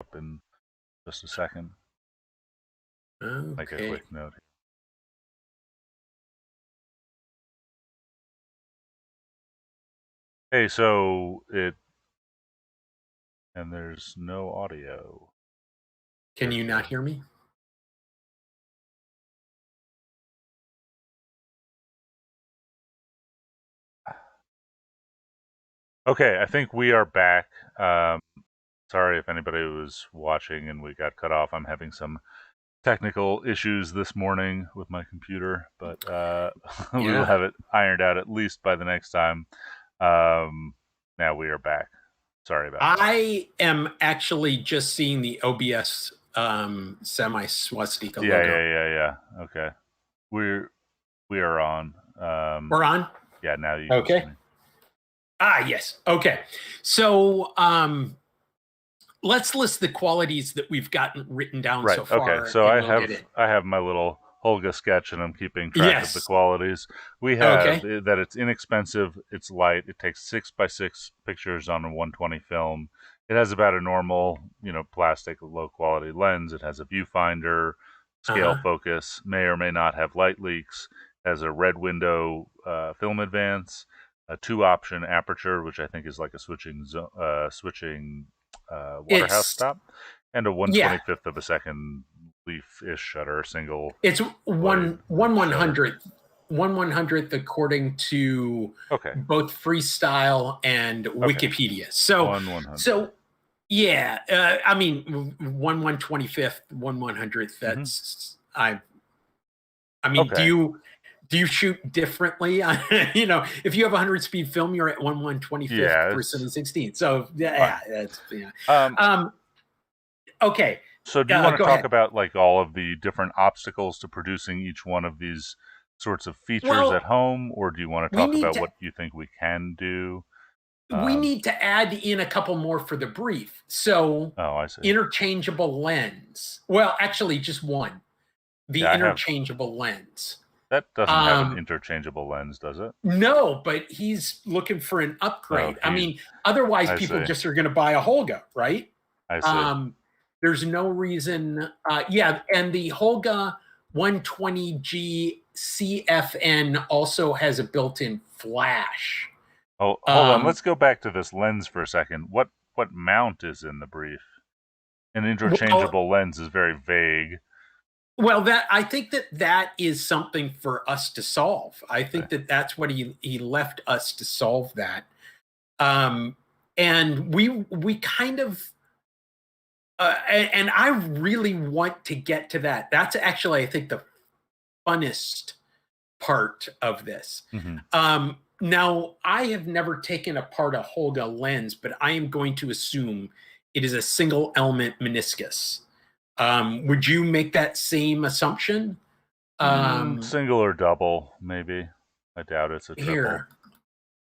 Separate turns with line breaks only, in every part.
up in just a second.
Okay.
Make a quick note. Hey, so and there's no audio.
Can you not hear me?
Okay, I think we are back. Sorry if anybody was watching and we got cut off. I'm having some technical issues this morning with my computer, but we will have it ironed out at least by the next time. Now we are back. Sorry about that.
I am actually just seeing the OBS semi-swastika logo.
Yeah. Okay. We are on.
We're on?
Yeah, now you can see me.
Yes. Okay. So let's list the qualities that we've gotten written down so far.
Okay. So I have my little Holga sketch, and I'm keeping track of the qualities. We have that it's inexpensive, it's light, it takes 6x6 pictures on a 120 film. It has about a normal, plastic low quality lens. It has a viewfinder, scale focus, may or may not have light leaks, has a red window film advance, a 2-option aperture, which I think is like a switching Waterhouse stop, and a 1/25th of a second leaf-ish shutter, single.
It's 1/100th according to both Freestyle and Wikipedia. So
1/100th.
So yeah, I mean 1/125th, 1/100th. That's I mean, do you shoot differently? If you have 100 speed film, you're at 1/125th for 7/16. So that's okay.
So do you want to talk about like all of the different obstacles to producing each one of these sorts of features at home, or do you want to talk about what you think we can do?
We need to add in a couple more for the brief. So
I see.
Interchangeable lens. Well, actually just one. The interchangeable lens.
That doesn't have an interchangeable lens, does it?
No, but he's looking for an upgrade. I mean, otherwise people just are going to buy a Holga, right?
I see.
There's no reason. And the Holga 120G CFN also has a built-in flash.
Oh, hold on. Let's go back to this lens for a second. What mount is in the brief? An interchangeable lens is very vague.
Well, I think that is something for us to solve. I think that's what he left us to solve that. And we kind of, and I really want to get to that. That's actually, I think, the funnest part of this. Now, I have never taken apart a Holga lens, but I am going to assume it is a single element meniscus. Would you make that same assumption?
Single or double, maybe. I doubt it's a triple.
Here.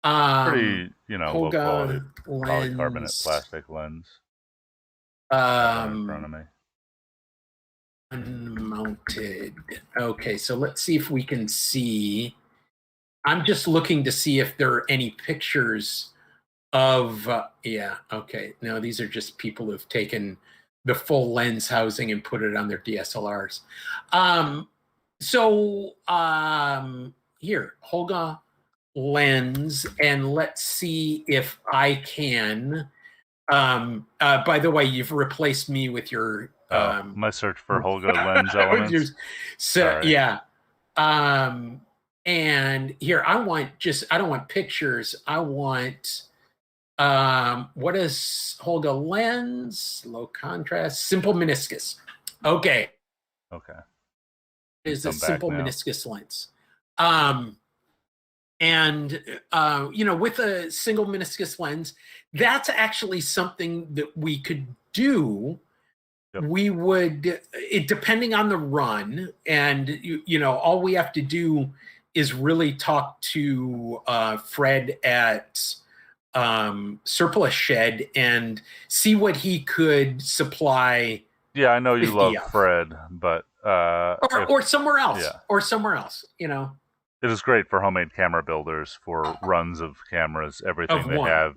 Pretty, low quality polycarbonate plastic lens. In front of me.
Unmounted. Okay, so let's see if we can see. I'm just looking to see if there are any pictures of. Okay. No, these are just people who've taken the full lens housing and put it on their DSLRs. Here, Holga lens, and let's see if I can. By the way, you've replaced me with your
my search for Holga lens elements.
And here I don't want pictures. I want what is Holga lens? Low contrast, simple meniscus. Okay. Is a simple meniscus lens. With a single meniscus lens, that's actually something that we could do. We would, depending on the run, and all we have to do is really talk to Fred at Surplus Shed and see what he could supply.
Yeah, I know you love Fred, but
or somewhere else, or somewhere else.
It is great for homemade camera builders for runs of cameras, everything they have.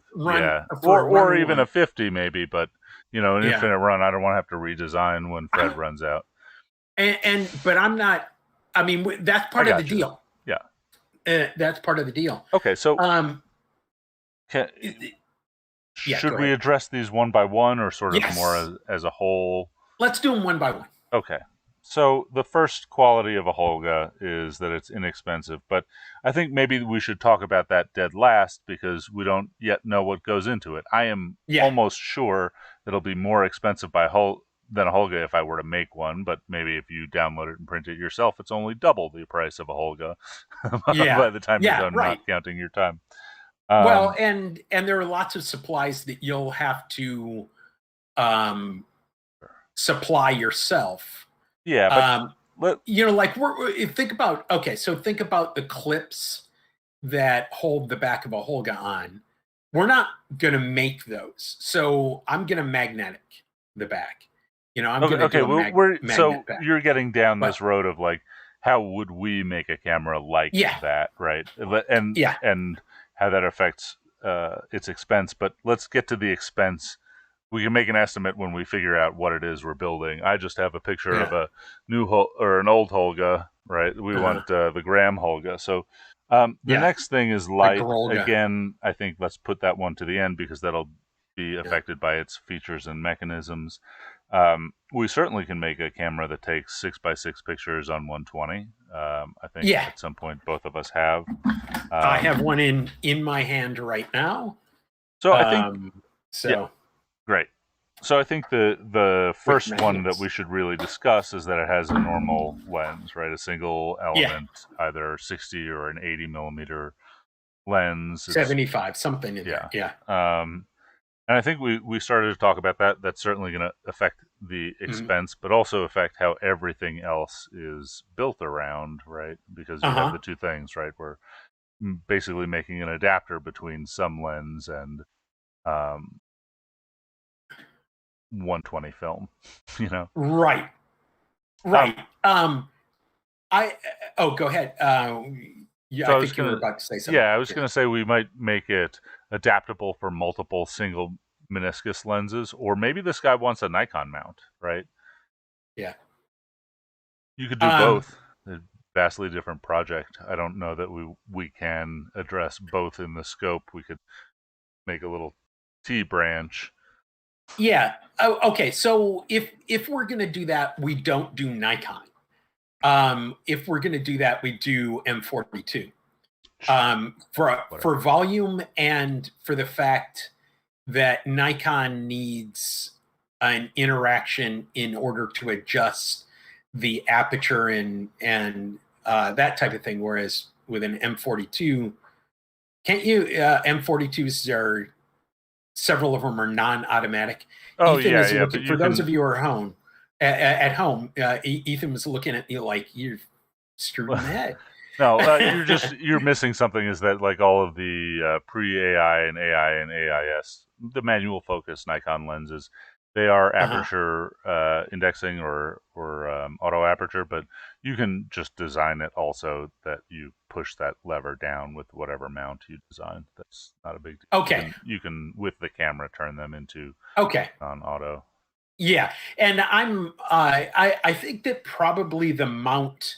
Or even a 50 maybe, but an infinite run. I don't want to have to redesign when Fred runs out.
But I'm not. I mean, that's part of the deal.
Yeah,
that's part of the deal.
Okay, so should we address these one by one, or sort of more as a whole?
Let's do them one by one.
Okay. So the first quality of a Holga is that it's inexpensive, but I think maybe we should talk about that dead last because we don't yet know what goes into it. I am almost sure it'll be more expensive than a Holga if I were to make one, but maybe if you download it and print it yourself, it's only double the price of a Holga by the time you're done not counting your time.
Well, and there are lots of supplies that you'll have to supply yourself.
Yeah,
but like think about the clips that hold the back of a Holga on. We're not going to make those, so I'm going to magnetic the back. I'm going to
so back. You're getting down this road of like, how would we make a camera like that, right? And how that affects its expense. But let's get to the expense. We can make an estimate when we figure out what it is we're building. I just have a picture of a new or an old Holga, right? We want the Graham Holga. So the next thing is light. Again, I think let's put that one to the end because that'll be affected by its features and mechanisms. We certainly can make a camera that takes 6x6 pictures on 120. I think at some point both of us have.
I have one in my hand right now.
So I think great. So I think the first one that we should really discuss is that it has a normal lens, right? A single element, either 60 or an 80 millimeter lens.
75, something in there. Yeah.
And I think we started to talk about that. That's certainly going to affect the expense, but also affect how everything else is built around, right? Because you have the two things, right? We're basically making an adapter between some lens and 120 film,
Right. Go ahead. I think you were about to say something.
Yeah, I was going to say we might make it adaptable for multiple single meniscus lenses, or maybe this guy wants a Nikon mount, right?
Yeah.
You could do both. A vastly different project. I don't know that we can address both in the scope. We could make a little T branch.
Yeah. Okay. So if we're going to do that, we don't do Nikon. If we're going to do that, we do M42 for volume and for the fact that Nikon needs an interaction in order to adjust the aperture and that type of thing. Whereas with an M42, can't you? M42s are several of them are non-automatic.
Oh,
for those of you who are at home, Ethan was looking at me like you're screwed in the head.
No, you're missing something. Is that like all of the pre-AI and AI and AIS, the manual focus Nikon lenses, they are aperture indexing or auto aperture, but you can just design it also that you push that lever down with whatever mount you design. That's not a big deal.
Okay.
You can with the camera turn them into on auto.
Yeah, and I think that probably the mount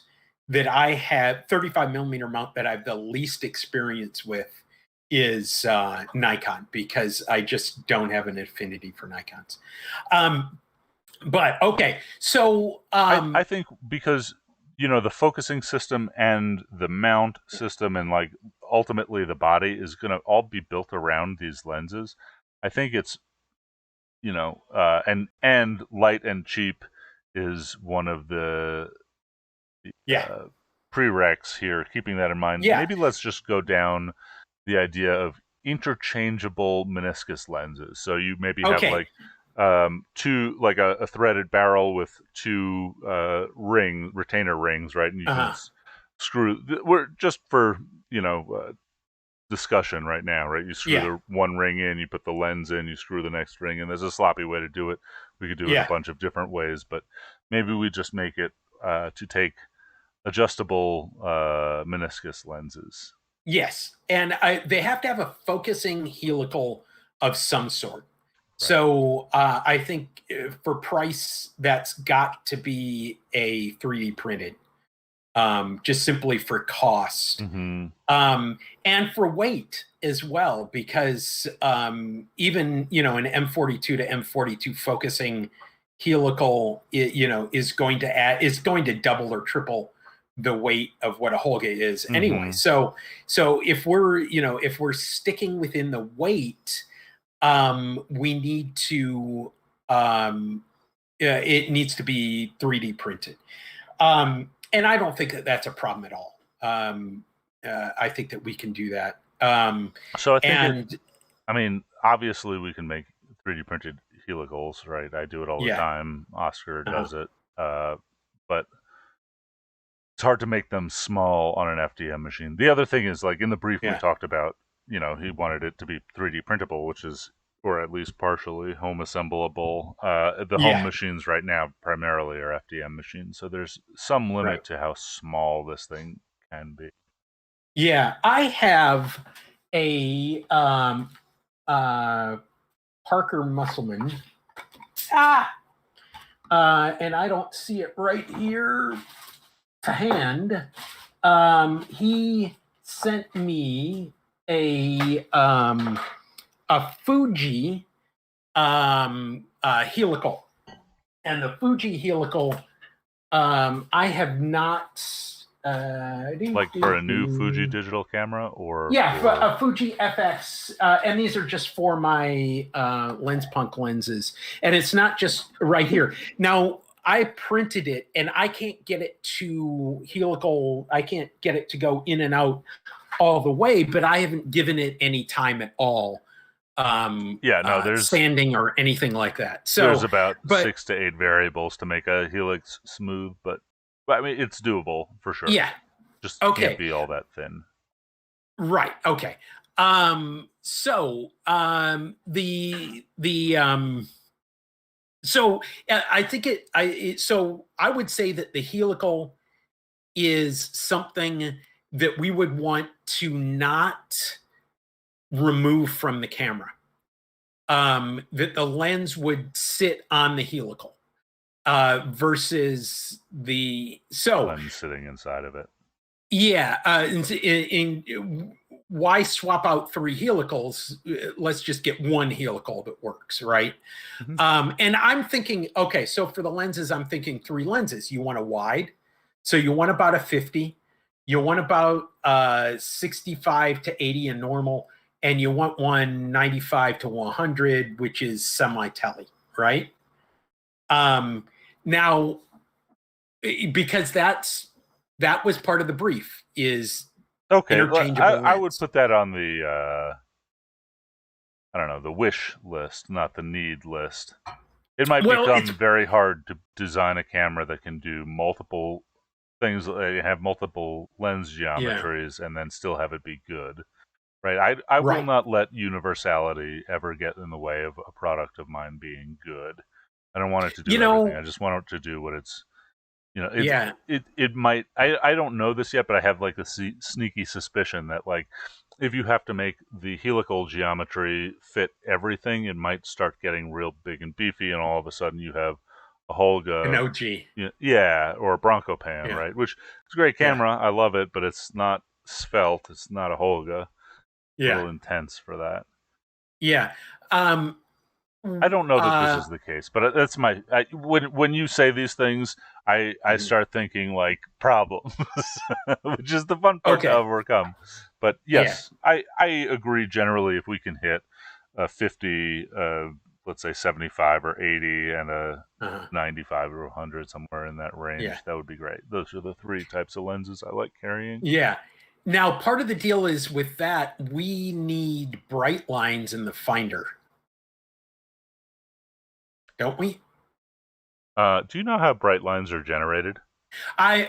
that I have, 35 millimeter mount that I have the least experience with is Nikon, because I just don't have an affinity for Nikons. But okay, so
I think because the focusing system and the mount system and like ultimately the body is going to all be built around these lenses. I think it's and light and cheap is one of the prereqs here. Keeping that in mind, maybe let's just go down the idea of interchangeable meniscus lenses. So you maybe have like two, like a threaded barrel with two retainer rings, right? And you can screw. We're just for discussion right now, right? You screw the one ring in, you put the lens in, you screw the next ring in. There's a sloppy way to do it. We could do it a bunch of different ways, but maybe we just make it to take adjustable meniscus lenses.
Yes, and they have to have a focusing helical of some sort. So I think for price, that's got to be a 3D printed, just simply for cost, and for weight as well, because even an M42 to M42 focusing helical, is going to double or triple the weight of what a Holga is anyway. So if we're sticking within the weight, we need to it needs to be 3D printed, and I don't think that that's a problem at all. I think that we can do that.
So I think, obviously we can make 3D printed helicals, right? I do it all the time. Oscar does it, but it's hard to make them small on an FDM machine. The other thing is, like in the brief we talked about, he wanted it to be 3D printable, which is, or at least partially, home assemblable. The home machines right now primarily are FDM machines, so there's some limit to how small this thing can be.
Yeah, I have a Parker Musselman, and I don't see it right here to hand. He sent me a Fuji helical, and the Fuji helical I have not
for a new Fuji digital camera, or
for a Fuji FX, and these are just for my Lens Punk lenses, and it's not just right here. Now I printed it, and I can't get it to helical. I can't get it to go in and out all the way, but I haven't given it any time at all. There's sanding or anything like that. So
there's about 6 to 8 variables to make a helix smooth, but it's doable for sure.
Yeah,
just can't be all that thin.
Right. Okay. So I think so I would say that the helical is something that we would want to not remove from the camera, that the lens would sit on the helical, versus the
lens sitting inside of it.
Why swap out 3 helicals? Let's just get one helical that works, right? And I'm thinking, okay, so for the lenses, I'm thinking 3 lenses. You want a wide, so you want about a 50, you want about 65 to 80 in normal, and you want one 95 to 100, which is semi-tele, right? Now, because that was part of the brief, is interchangeable.
I would put that on the the wish list, not the need list. It might become very hard to design a camera that can do multiple things, have multiple lens geometries, and then still have it be good. Right. I will not let universality ever get in the way of a product of mine being good. I don't want it to do everything. I just want it to do what it's, it might, I don't know this yet, but I have like a sneaky suspicion that, like, if you have to make the helical geometry fit everything, it might start getting real big and beefy, and all of a sudden you have a Holga,
an OG,
or a Bronco Pan, right? Which is a great camera. I love it, but it's not svelte. It's not a Holga. A little intense for that. I don't know that this is the case, but that's when you say these things, I start thinking like problems, which is the fun part to overcome. But yes, I agree generally. If we can hit a 50, let's say 75 or 80, and a 95 or 100, somewhere in that range, that would be great. Those are the 3 types of lenses I like carrying.
Now, part of the deal is with that, we need bright lines in the finder. Don't we?
Do you know how bright lines are generated?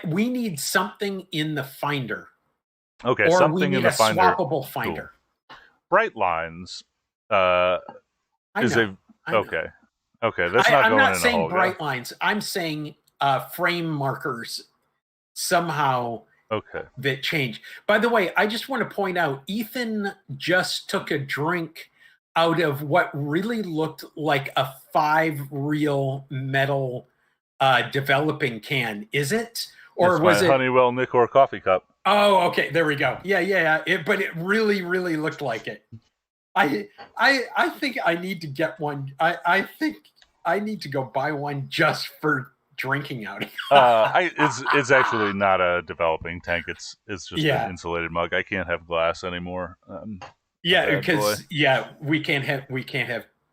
We need something in the finder.
Okay,
or
something
we need
in the finder.
Swappable finder.
Cool. Bright lines is a okay. Okay, that's not going in a Holga. I'm
not saying bright lines. I'm saying frame markers somehow. That change. By the way, I just want to point out, Ethan just took a drink out of what really looked like a 5-reel metal developing can. Is it? Or
it's
was
my
it
Honeywell Nicor coffee cup.
Oh, okay. There we go. Yeah. But it really, really looked like it. I think I need to get one. I think I need to go buy one just for drinking out of.
It's actually not a developing tank. It's just
Yeah.
an insulated mug. I can't have glass anymore.
Yeah, because we can't have.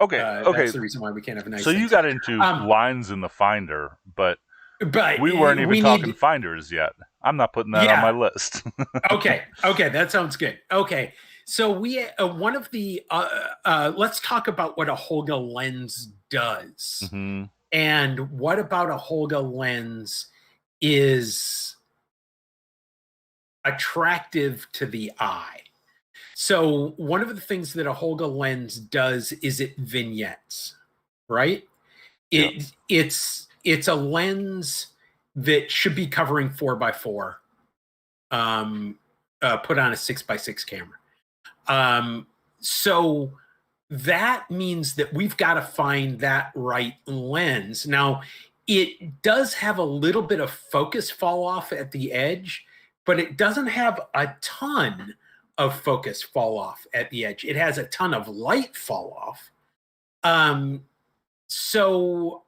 Okay.
That's the reason why we can't have nice.
So
things.
you got into lines in the Finder, but
But
we weren't even talking Finders yet. I'm not putting that on my list.
Okay, that sounds good. Okay, so we one of the let's talk about what a Holga lens does,
mm-hmm.
and what about a Holga lens is attractive to the eye. So one of the things that a Holga lens does is it vignettes, right? It's a lens that should be covering 4x4, put on a 6x6 camera. So that means that we've got to find that right lens. Now, it does have a little bit of focus fall off at the edge, but it doesn't have a ton of focus fall off at the edge. It has a ton of light fall off. So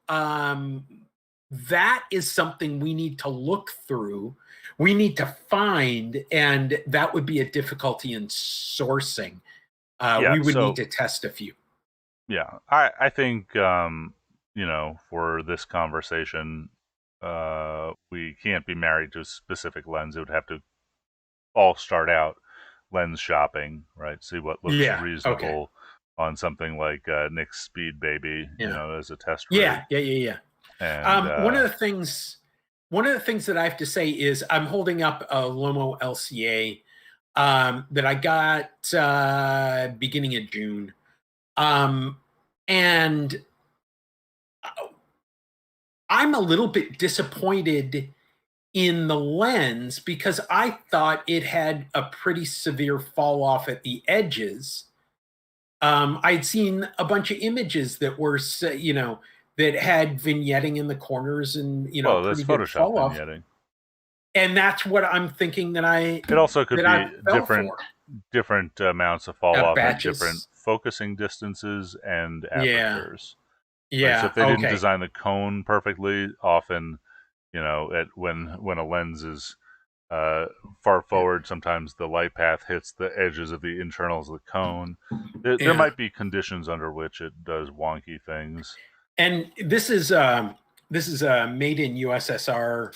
that is something we need to look through. We need to find, and that would be a difficulty in sourcing. We would need to test a few.
Yeah, I think, for this conversation, we can't be married to a specific lens. It would have to all start out lens shopping, right? See what looks reasonable on something like Nick's Speed Baby, as a test rig.
Yeah. And, one of the things that I have to say is I'm holding up a Lomo LCA that I got beginning of June, and I'm a little bit disappointed in the lens because I thought it had a pretty severe fall off at the edges. I'd seen a bunch of images that were, that had vignetting in the corners and,
that's
pretty good fall off.
Vignetting.
And that's what I'm thinking that I.
It also could be different amounts of fall off at different focusing distances and apertures.
Yeah.
Right? So if they didn't design the cone perfectly, often, when a lens is far forward, sometimes the light path hits the edges of the internals of the cone. There might be conditions under which it does wonky things.
And this is made in USSR,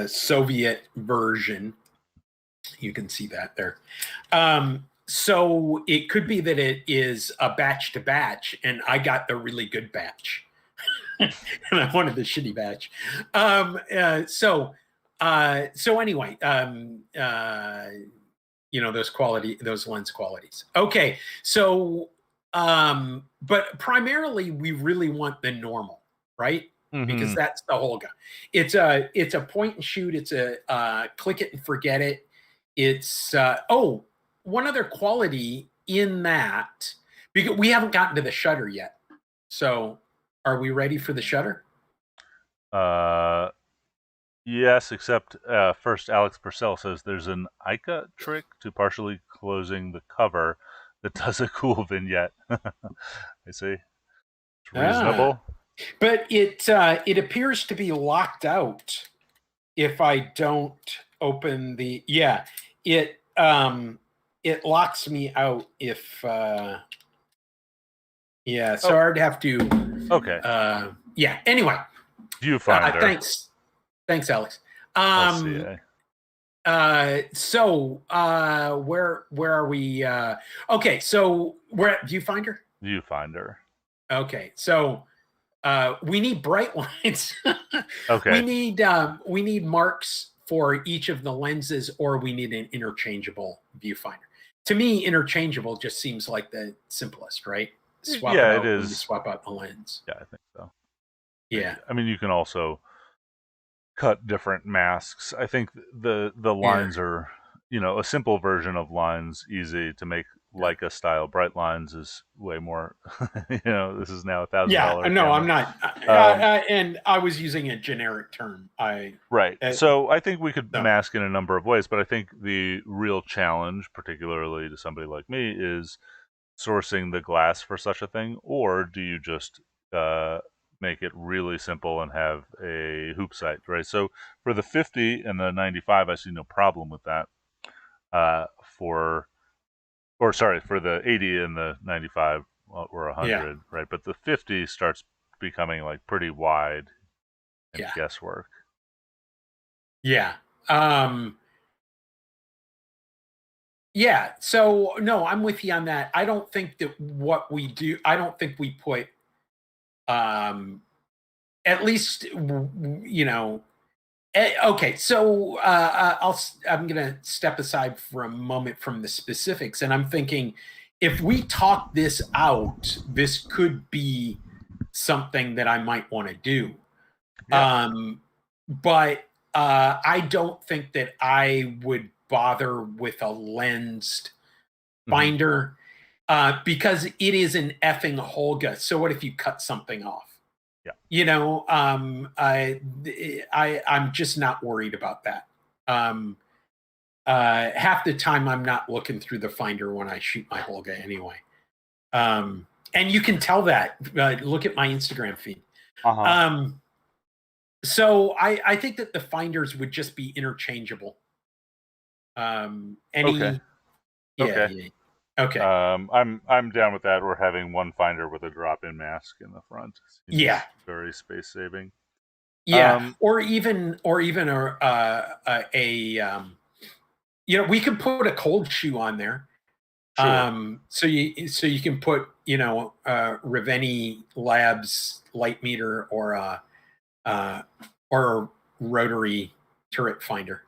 Soviet version. You can see that there. So it could be that it is a batch to batch, and I got the really good batch, and I wanted the shitty batch. So anyway, those lens qualities. Okay, so but primarily we really want the normal, right? Mm-hmm. Because that's the Holga. It's a point and shoot. It's a click it and forget it. It's one other quality in that, because we haven't gotten to the shutter yet. So are we ready for the shutter?
Yes, except first Alex Purcell says there's an Ica trick to partially closing the cover that does a cool vignette. I see. It's reasonable.
But it appears to be locked out if I don't open the it locks me out if so I'd have to anyway.
Viewfinder.
Thanks, Alex. So where are we? Okay, so we're at Viewfinder?
Viewfinder.
Okay, so we need bright lines.
Okay.
We need marks for each of the lenses, or we need an interchangeable viewfinder. To me, interchangeable just seems like the simplest, right?
It is.
Swap out the lens.
Yeah, I think so.
Yeah.
I mean, you can also cut different masks. I think the lines are, a simple version of lines easy to make Leica style bright lines is way more. This is now $1,000.
Yeah, no,
camera.
I'm not. And I was using a generic term.
Right. So I think we could mask in a number of ways, but I think the real challenge, particularly to somebody like me, is sourcing the glass for such a thing, or do you just make it really simple and have a hoop sight, right? So for the 50 and the 95, I see no problem with that. For the 80 and the 95 or 100, right? But the 50 starts becoming like pretty wide and guesswork.
Yeah. Yeah. So no, I'm with you on that. I don't think that what we do, I don't think we put, at least, okay. So I'm going to step aside for a moment from the specifics, and I'm thinking, if we talk this out, this could be something that I might want to do. Yeah. But I don't think that I would bother with a lensed binder because it is an effing Holga. So what if you cut something off?
Yeah.
I'm just not worried about that. Half the time I'm not looking through the finder when I shoot my Holga anyway. And you can tell that. Look at my Instagram feed.
Uh-huh.
So I think that the finders would just be interchangeable.
Okay.
Yeah. Okay.
I'm down with that. We're having one finder with a drop-in mask in the front.
Seems
very space saving.
Yeah, or even we could put a cold shoe on there.
Sure.
So you can put Reveni Labs light meter or a rotary turret finder.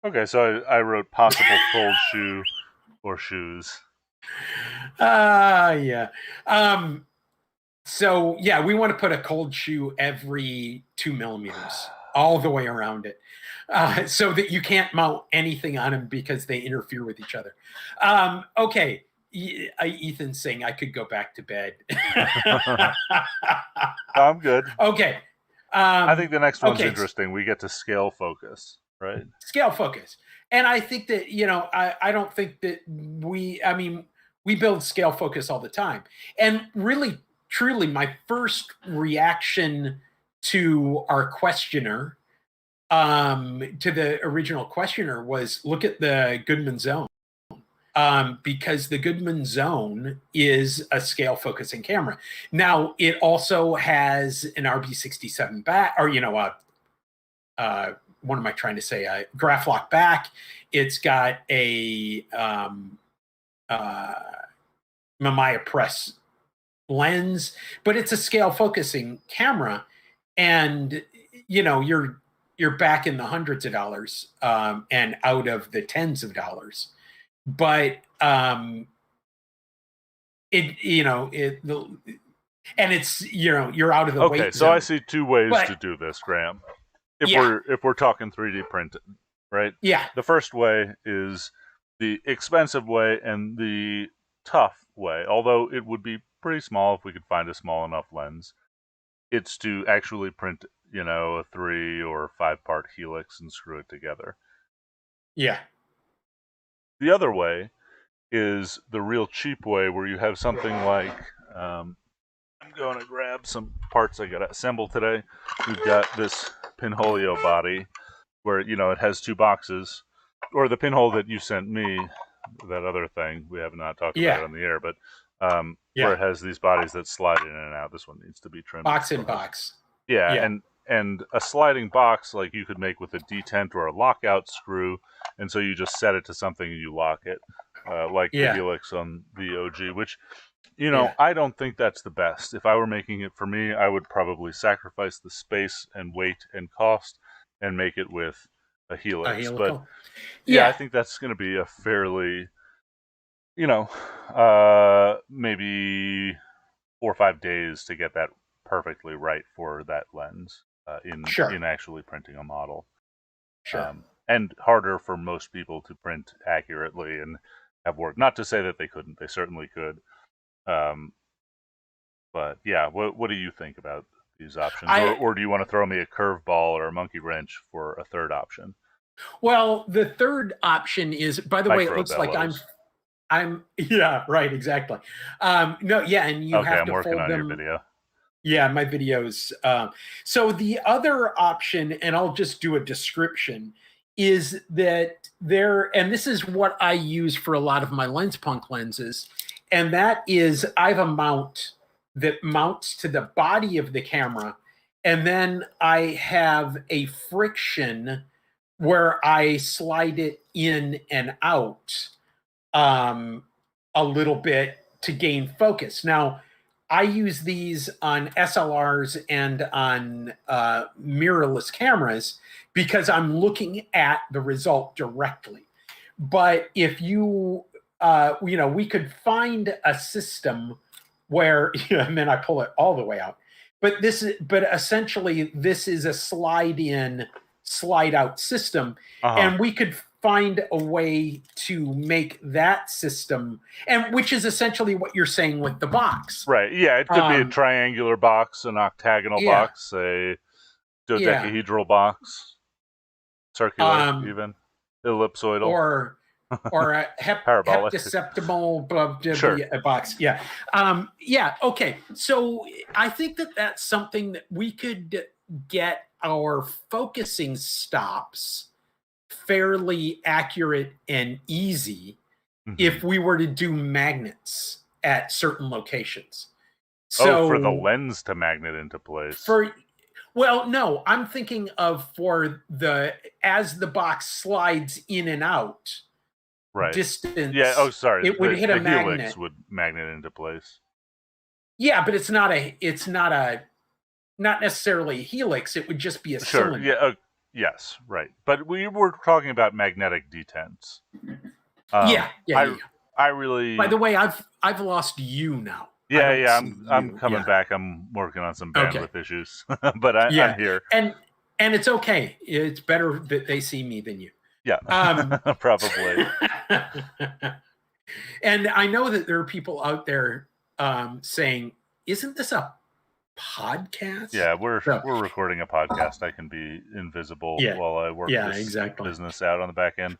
Okay, so I wrote possible cold shoe or shoes.
Yeah. So yeah, we want to put a cold shoe every 2 millimeters all the way around it, so that you can't mount anything on them because they interfere with each other. Okay, Ethan's saying I could go back to bed.
I'm good.
Okay.
I think the next one's interesting. We get to scale focus, right?
Scale focus. And I think that, I don't think that we build scale focus all the time. And really, truly, my first reaction to our questioner, to the original questioner, was look at the Goodman Zone. Because the Goodman Zone is a scale focusing camera. Now, it also has an RB67 back, or, what am I trying to say? A graph lock back. It's got a Mamiya Press lens, but it's a scale focusing camera, and you're back in the hundreds of dollars and out of the tens of dollars. But and it's you're out of the weight
zone.
So
I see two ways to do this, Graham. If we're talking 3D printed, right?
Yeah.
The first way is the expensive way and the tough way, although it would be pretty small if we could find a small enough lens. It's to actually print, a 3 or 5 part helix and screw it together.
Yeah.
The other way is the real cheap way where you have something like, I'm going to grab some parts I got to assemble today. We've got this pinholio body where, it has 2 boxes, or the pinhole that you sent me, that other thing, we have not talked about it on the air, but where it has these bodies that slide in and out. This one needs to be trimmed.
Box in box.
Yeah. And a sliding box, like you could make with a detent or a lockout screw, and so you just set it to something and you lock it, like the helix on the OG, which, I don't think that's the best. If I were making it for me, I would probably sacrifice the space and weight and cost and make it with a helix. But I think that's going to be a fairly, maybe 4 or 5 days to get that perfectly right for that lens in actually printing a model.
Sure.
And harder for most people to print accurately. And have worked. Not to say that they couldn't; they certainly could. But yeah, what do you think about these options, or do you want to throw me a curveball or a monkey wrench for a third option?
Well, the third option is, by the way, it looks like I'm yeah, right, exactly. No, yeah, and you have to
I'm working
fold
on
them.
Your video.
Yeah, my videos. So the other option, and I'll just do a description, is that and this is what I use for a lot of my lens punk lenses, and that is I have a mount that mounts to the body of the camera, and then I have a friction where I slide it in and out a little bit to gain focus. Now, I use these on SLRs and on mirrorless cameras because I'm looking at the result directly. But if you, we could find a system where, and then I pull it all the way out. But essentially, this is a slide in, slide out system, and we could find a way to make that system, and which is essentially what you're saying with the box.
Right. Yeah, it could be a triangular box, an octagonal box, a dodecahedral box, circular, even ellipsoidal,
or a heptaceptimal box. Yeah. Okay. So I think that's something that we could get our focusing stops fairly accurate and easy if we were to do magnets at certain locations. So
for the lens to magnet into place.
Well, no, I'm thinking of as the box slides in and out, distance.
Yeah. Oh, sorry.
It would hit a magnet.
Helix would magnet into place.
Yeah, but it's not necessarily a helix. It would just be a cylinder.
Yeah. Yes. Right. But we were talking about magnetic detents.
Yeah.
I really.
By the way, I've lost you now.
Yeah. I'm coming back. I'm working on some bandwidth issues, but I'm here.
And it's okay. It's better that they see me than you.
Yeah. Probably.
And I know that there are people out there saying, "Isn't this a podcast?"
Yeah, we're recording a podcast. I can be invisible while I work this business out on the back end.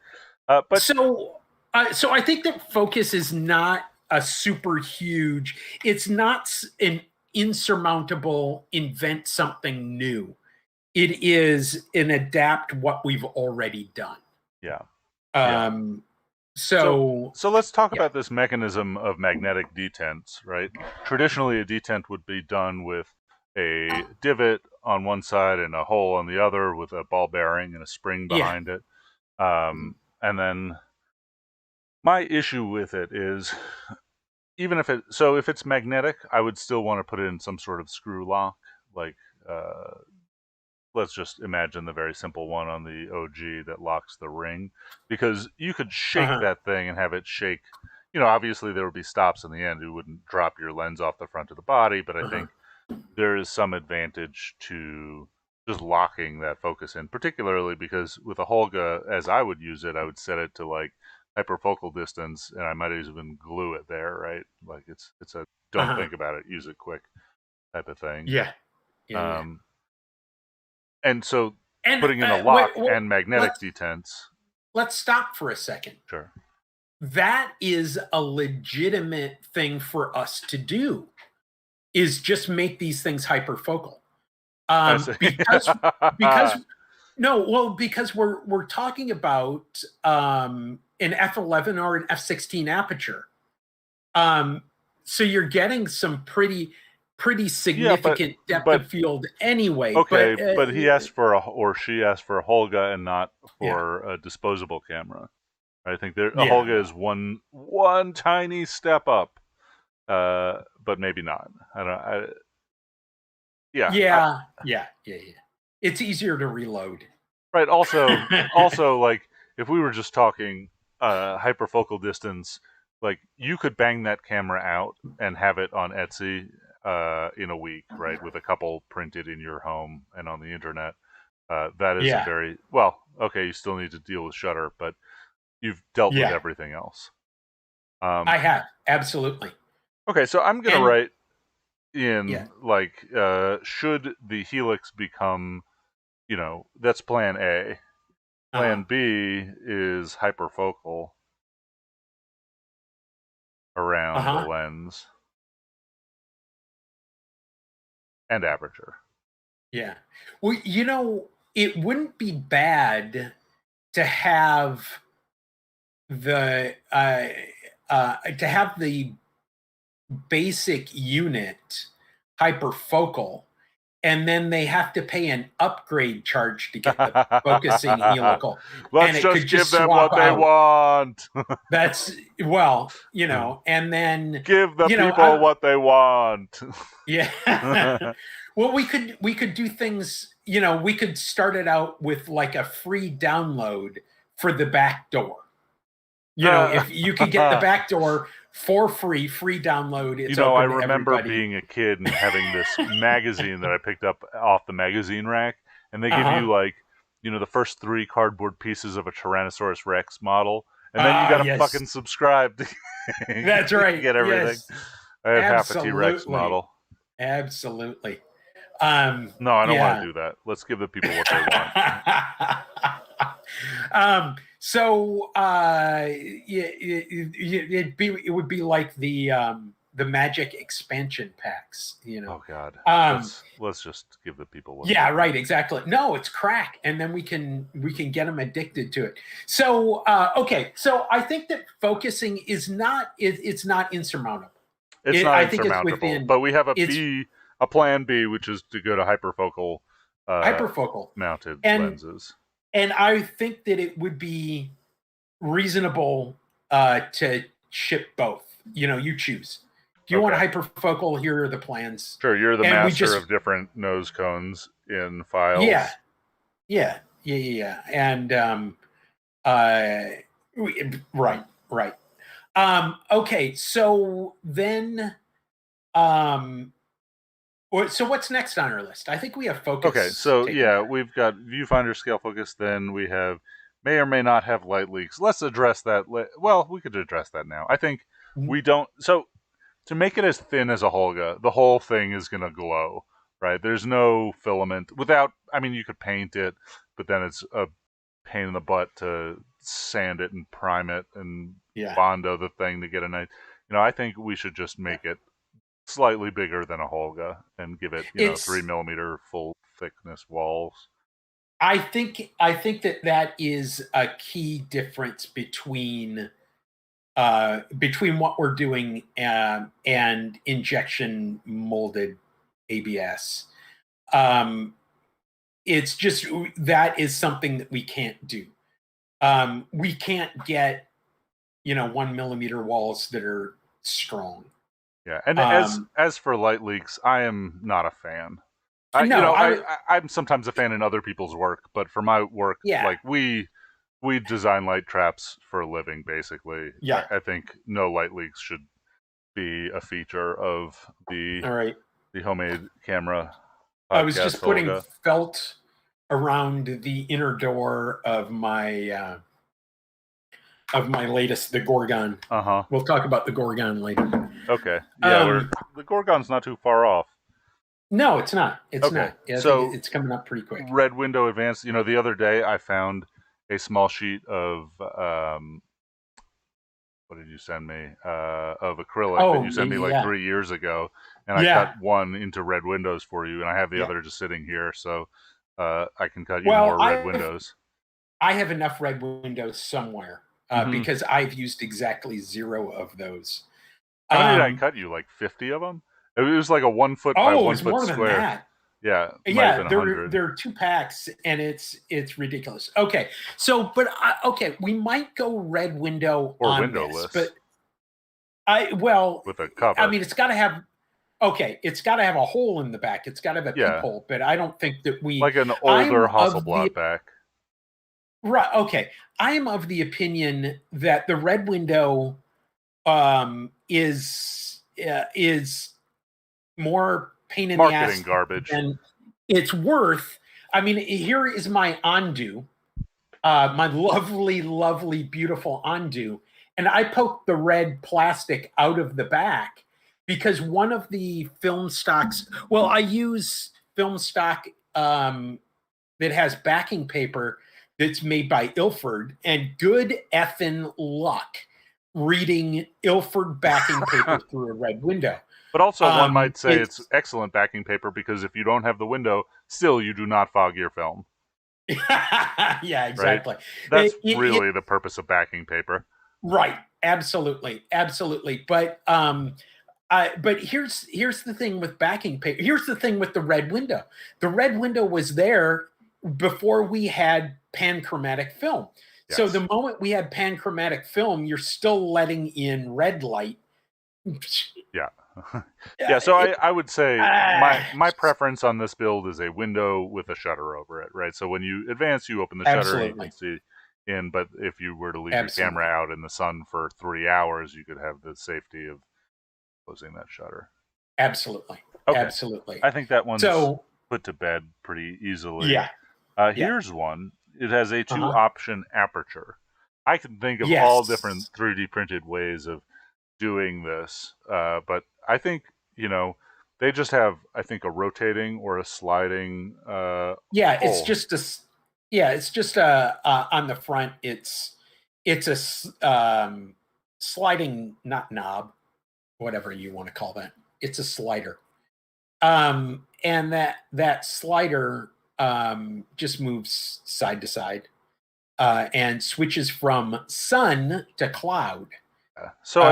But
so I think that focus is not a super huge. It's not an insurmountable invent something new. It is an adapt what we've already done.
Yeah.
So
let's talk about this mechanism of magnetic detents, right? Traditionally, a detent would be done with a divot on one side and a hole on the other with a ball bearing and a spring behind it. And then my issue with it is, even if it's magnetic, I would still want to put it in some sort of screw lock, like let's just imagine the very simple one on the OG that locks the ring, because you could shake that thing and have it shake. Obviously there would be stops in the end. You wouldn't drop your lens off the front of the body, but I think there is some advantage to just locking that focus in, particularly because with a Holga, as I would use it, I would set it to like hyperfocal distance, and I might even glue it there, right? Like it's a don't think about it, use it quick type of thing.
Yeah.
And so putting in a lock and magnetic detents.
Let's stop for a second.
Sure.
That is a legitimate thing for us to do, is just make these things hyperfocal. Because we're talking about an f11 or an f16 aperture. So you're getting some pretty significant depth of field anyway.
Okay, but he asked for she asked for a Holga and not for a disposable camera. I think a Holga is one tiny step up, but maybe not. Yeah.
It's easier to reload.
Right. Also, like if we were just talking hyperfocal distance, like you could bang that camera out and have it on Etsy in a week, right? With a couple printed in your home and on the internet. That is a very well. Okay, you still need to deal with shutter, but you've dealt with everything else.
I have, absolutely.
Okay, so I'm going to write in, should the helix become, that's plan A. Plan B is hyperfocal around the lens and aperture.
Yeah. Well, it wouldn't be bad to have the basic unit hyperfocal, and then they have to pay an upgrade charge to get the focusing helical.
Let's just give them what they want.
That's and then
give the people what they want.
Yeah. Well, we could do things, we could start it out with like a free download for the back door. If you could get the back door for free download. It's
I remember being a kid and having this magazine that I picked up off the magazine rack, and they give you the first 3 cardboard pieces of a Tyrannosaurus Rex model, and then you got to fucking subscribe to
That's right.
Get everything.
Yes.
I have half a T-Rex model.
Absolutely.
No, I don't want to do that. Let's give the people what they want.
So it would be like the Magic expansion packs,
Oh God. Let's just give the people what.
Yeah, right. Exactly. No, it's crack, and then we can get them addicted to it. So okay. So I think that focusing is not it's not insurmountable.
It's not insurmountable, but we have a plan B, which is to go to hyperfocal mounted lenses.
And I think that it would be reasonable to ship both. You choose. If you want a hyperfocal, here are the plans.
Sure, you're the master of different nose cones in files.
Yeah. And right. Okay, so then so what's next on our list? I think we have focus.
Okay, so we've got viewfinder scale focus, then we have may or may not have light leaks. Let's address that. Well, we could address that now. I think we don't. So to make it as thin as a Holga, the whole thing is going to glow, right? There's no filament you could paint it, but then it's a pain in the butt to sand it and prime it and Bondo the thing to get a nice. I think we should just make it slightly bigger than a Holga and give it 3 millimeter full thickness walls.
I think that is a key difference between what we're doing and injection molded ABS. It's just that is something that we can't do. We can't get 1 millimeter walls that are strong.
Yeah, and as for light leaks, I am not a fan. I'm sometimes a fan in other people's work, but for my work, we design light traps for a living, basically.
Yeah,
I think no light leaks should be a feature of the homemade camera.
I was just putting felt around the inner door of my latest, the Gorgon. We'll talk about the Gorgon later.
Okay. Yeah, the Gorgon's not too far off.
No, it's not. It's not. Yeah, so it's coming up pretty quick.
Red Window Advanced. The other day I found a small sheet of what did you send me? Of acrylic that you sent me 3 years ago, and I cut one into red windows for you, and I have the other just sitting here, so I can cut you more red windows.
I have enough red windows somewhere because I've used exactly 0 of those.
How many did I cut you? Like 50 of them? It was like a 1 foot by 1 foot
more
square.
Than that.
Yeah,
there are 2 packs, and it's ridiculous. Okay, so we might go red window
or
on
windowless,
this, but
with a cover.
I mean, it's got to have a hole in the back. It's got to have a peephole, but I don't think that
like an older Hasselblad back.
Right. Okay. I am of the opinion that the red window is more pain in the ass.
Marketing garbage.
And it's worth. I mean, here is my Ondu, my lovely, lovely, beautiful Ondu, and I poked the red plastic out of the back because one of the film stocks, well, I use film stock that has backing paper that's made by Ilford, and good effing luck reading Ilford backing paper through a red window.
But also, one might say it's excellent backing paper because if you don't have the window, still you do not fog your film.
Yeah, exactly.
Right? That's really the purpose of backing paper.
Right. Absolutely. Absolutely. But here's the thing with backing paper. Here's the thing with the red window. The red window was there before we had panchromatic film. Yes. So the moment we had panchromatic film, you're still letting in red light.
Yeah. Yeah, so I would say my preference on this build is a window with a shutter over it, right? So when you advance, you open the shutter and you can see in, but if you were to leave your camera out in the sun for 3 hours, you could have the safety of closing that shutter.
Absolutely.
Okay.
Absolutely.
I think that one's put to bed pretty easily.
Yeah.
Here's one. It has a 2-option aperture. I can think of all different 3D printed ways of doing this, but I think, they just have, I think, a rotating or a sliding hole.
It's just on the front, it's a sliding, not knob, whatever you want to call that. It's a slider. And that slider just moves side to side and switches from sun to cloud.
So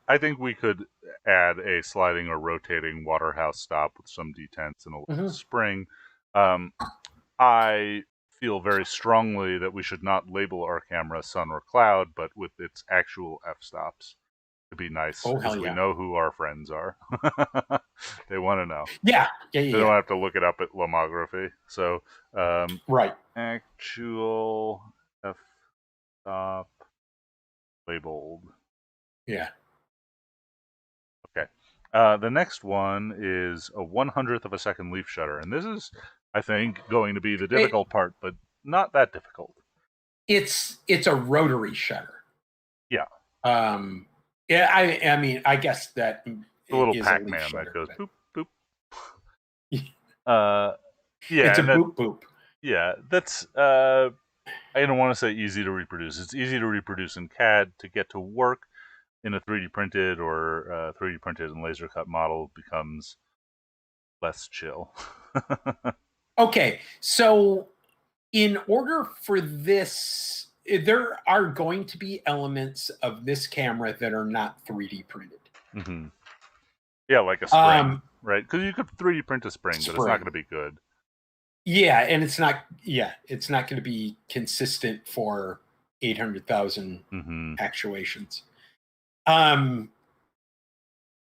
I think we could add a sliding or rotating waterhouse stop with some detents and a little spring. I feel very strongly that we should not label our camera sun or cloud, but with its actual f-stops. To be nice, because we know who our friends are. They want to know.
Yeah.
They don't have to look it up at lomography. So,
right.
Actual f-stop labeled.
Yeah.
Okay. The next one is a 1/100th of a second leaf shutter, and this is, I think, going to be the difficult part, but not that difficult.
It's a rotary shutter.
Yeah.
Yeah, I mean, I guess that
the little Pac-Man that goes boop boop.
Yeah, it's a boop boop.
Yeah, that's. I don't want to say easy to reproduce. It's easy to reproduce in CAD. To get to work in a 3D printed or 3D printed and laser cut model becomes less chill.
Okay, so in order for this, there are going to be elements of this camera that are not 3D printed.
Mm-hmm. Yeah, like a spring, right? Because you could 3D print a spring, but it's not going to be good.
Yeah, and it's not going to be consistent for 800,000 actuations.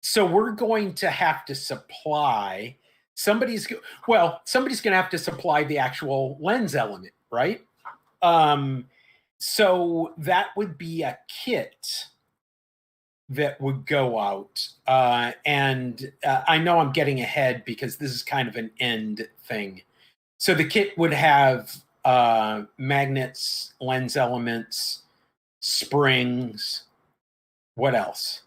So we're going to have to supply somebody's going to have to supply the actual lens element, right? So that would be a kit that would go out. And I know I'm getting ahead because this is kind of an end thing. So the kit would have magnets, lens elements, springs. What else?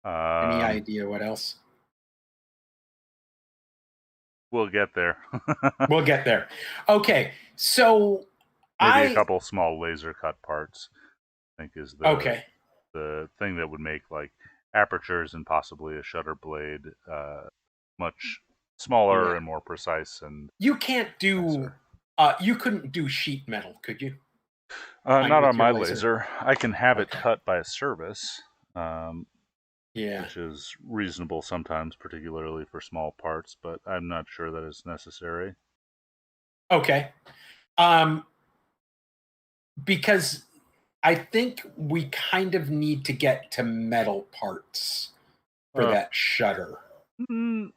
Any idea what else?
We'll get there.
We'll get there. Okay, so
maybe a couple small laser cut parts, I think, is the thing that would make like apertures and possibly a shutter blade much smaller and more precise. And
you can't do you couldn't do sheet metal, could you?
Not on my laser. I can have it cut by a service, which is reasonable sometimes, particularly for small parts, but I'm not sure that it's necessary.
Okay. Because I think we kind of need to get to metal parts for that shutter.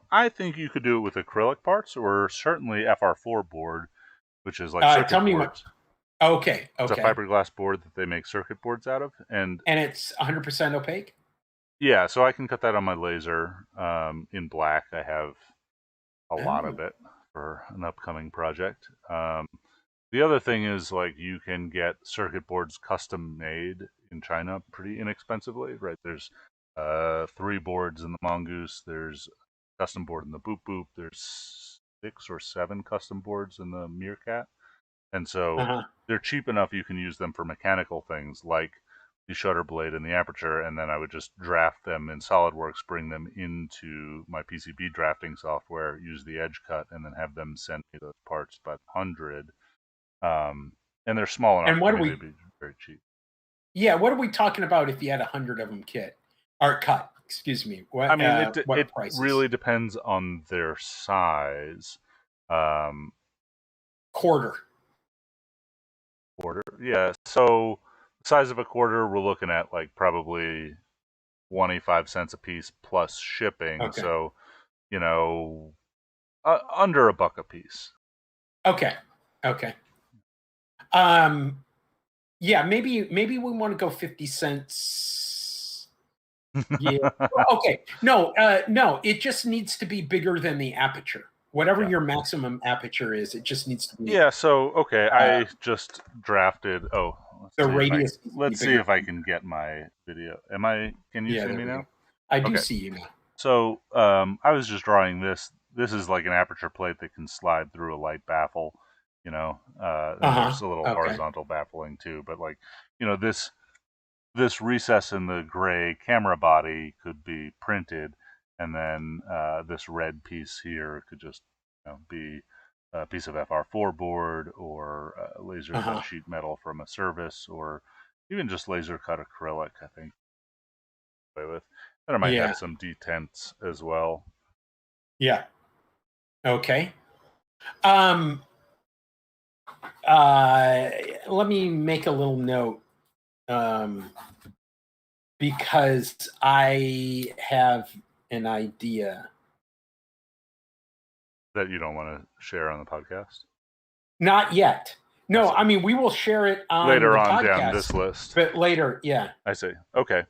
I think you could do it with acrylic parts, or certainly FR4 board, which is like circuit
tell me
boards.
Okay.
It's a fiberglass board that they make circuit boards out of, and
it's 100% opaque.
Yeah, so I can cut that on my laser in black. I have a lot of it for an upcoming project. The other thing is, like, you can get circuit boards custom made in China pretty inexpensively, right? There's 3 boards in the Mongoose. There's a custom board in the Boop Boop. There's 6 or 7 custom boards in the Meerkat. And so they're cheap enough you can use them for mechanical things like the shutter blade and the aperture, and then I would just draft them in SolidWorks, bring them into my PCB drafting software, use the edge cut, and then have them send me those parts by 100. And they're small enough.
And what
they'd be very cheap.
Yeah, what are we talking about if you had 100 of them cut? Excuse me. What,
I mean, it really depends on their size.
Quarter.
Yeah. So the size of a quarter, we're looking at like probably 25 cents a piece plus shipping. Okay. So, under $1 a piece.
Okay. Yeah, maybe we want to go 50 cents. Yeah. Okay. No, it just needs to be bigger than the aperture. Whatever your maximum aperture is, it just needs to be.
Yeah, so, okay, I just drafted,
the radius.
Let's see if I can get my video. Can you see me now?
I do see you now.
So, I was just drawing this. This is like an aperture plate that can slide through a light baffle, and there's a little horizontal baffling too, but like, this recess in the gray camera body could be printed, and then this red piece here could just be a piece of FR4 board or laser cut sheet metal from a service, or even just laser cut acrylic, I think. Play with. And I might have some detents as well.
Yeah. Okay. Let me make a little note. Because I have an idea
that you don't want to share on the podcast.
Not yet. No, I mean, we will share it on
later on podcast, down this list.
But later, yeah.
I see. Okay.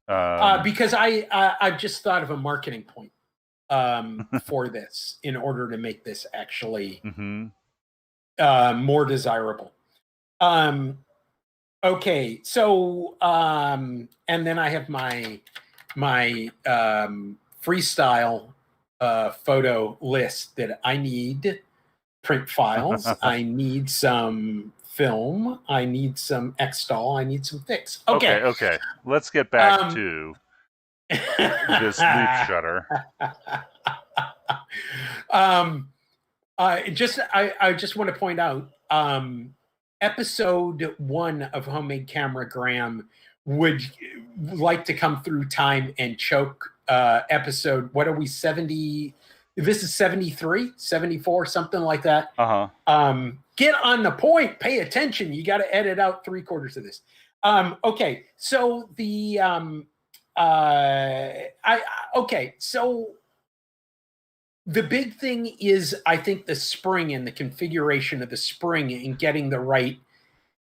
Because I've just thought of a marketing point for this in order to make this actually more desirable. Okay, so and then I have my freestyle photo list that I need print files. I need some film. I need some Xstall. I need some fix.
Okay. Let's get back to this leaf shutter.
I just want to point out. Episode 1 of Homemade Cameragram would like to come through time and choke episode. What are we, 70? This is 73, 74, something like that. Get on the point. Pay attention. You got to edit out 3/4 of this. Okay, so so the big thing is, I think, the spring and the configuration of the spring and getting the right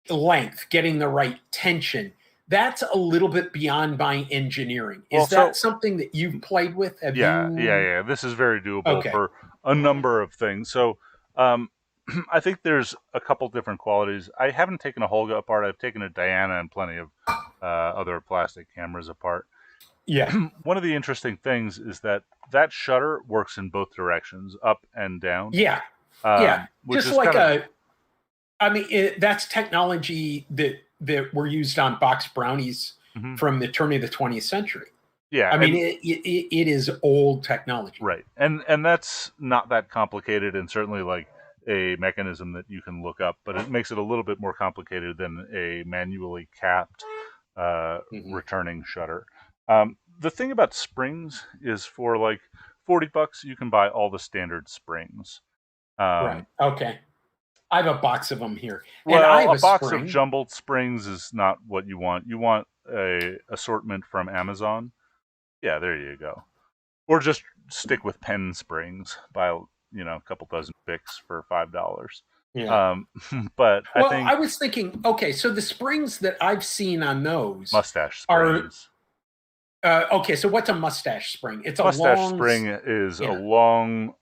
length, getting the right tension. That's a little bit beyond my engineering. Is that something that you've played with?
Yeah. This is very doable for a number of things. So I think there's a couple different qualities. I haven't taken a Holga apart. I've taken a Diana and plenty of other plastic cameras apart.
Yeah.
One of the interesting things is that shutter works in both directions, up and down.
Yeah. Just like that's technology that were used on box brownies from the turn of the 20th century.
Yeah.
I mean, it is old technology.
Right. And that's not that complicated, and certainly like a mechanism that you can look up, but it makes it a little bit more complicated than a manually capped returning shutter. The thing about springs is, for like $40, you can buy all the standard springs.
Right. Okay. I have a box of them here.
Well, and I have a box of jumbled springs is not what you want. You want a assortment from Amazon. Yeah, there you go. Or just stick with pen springs. Buy a couple dozen picks for $5.
Yeah.
But
I was thinking, okay, so the springs that I've seen on those
mustache springs.
Okay, so what's a mustache spring? It's a
mustache spring is a long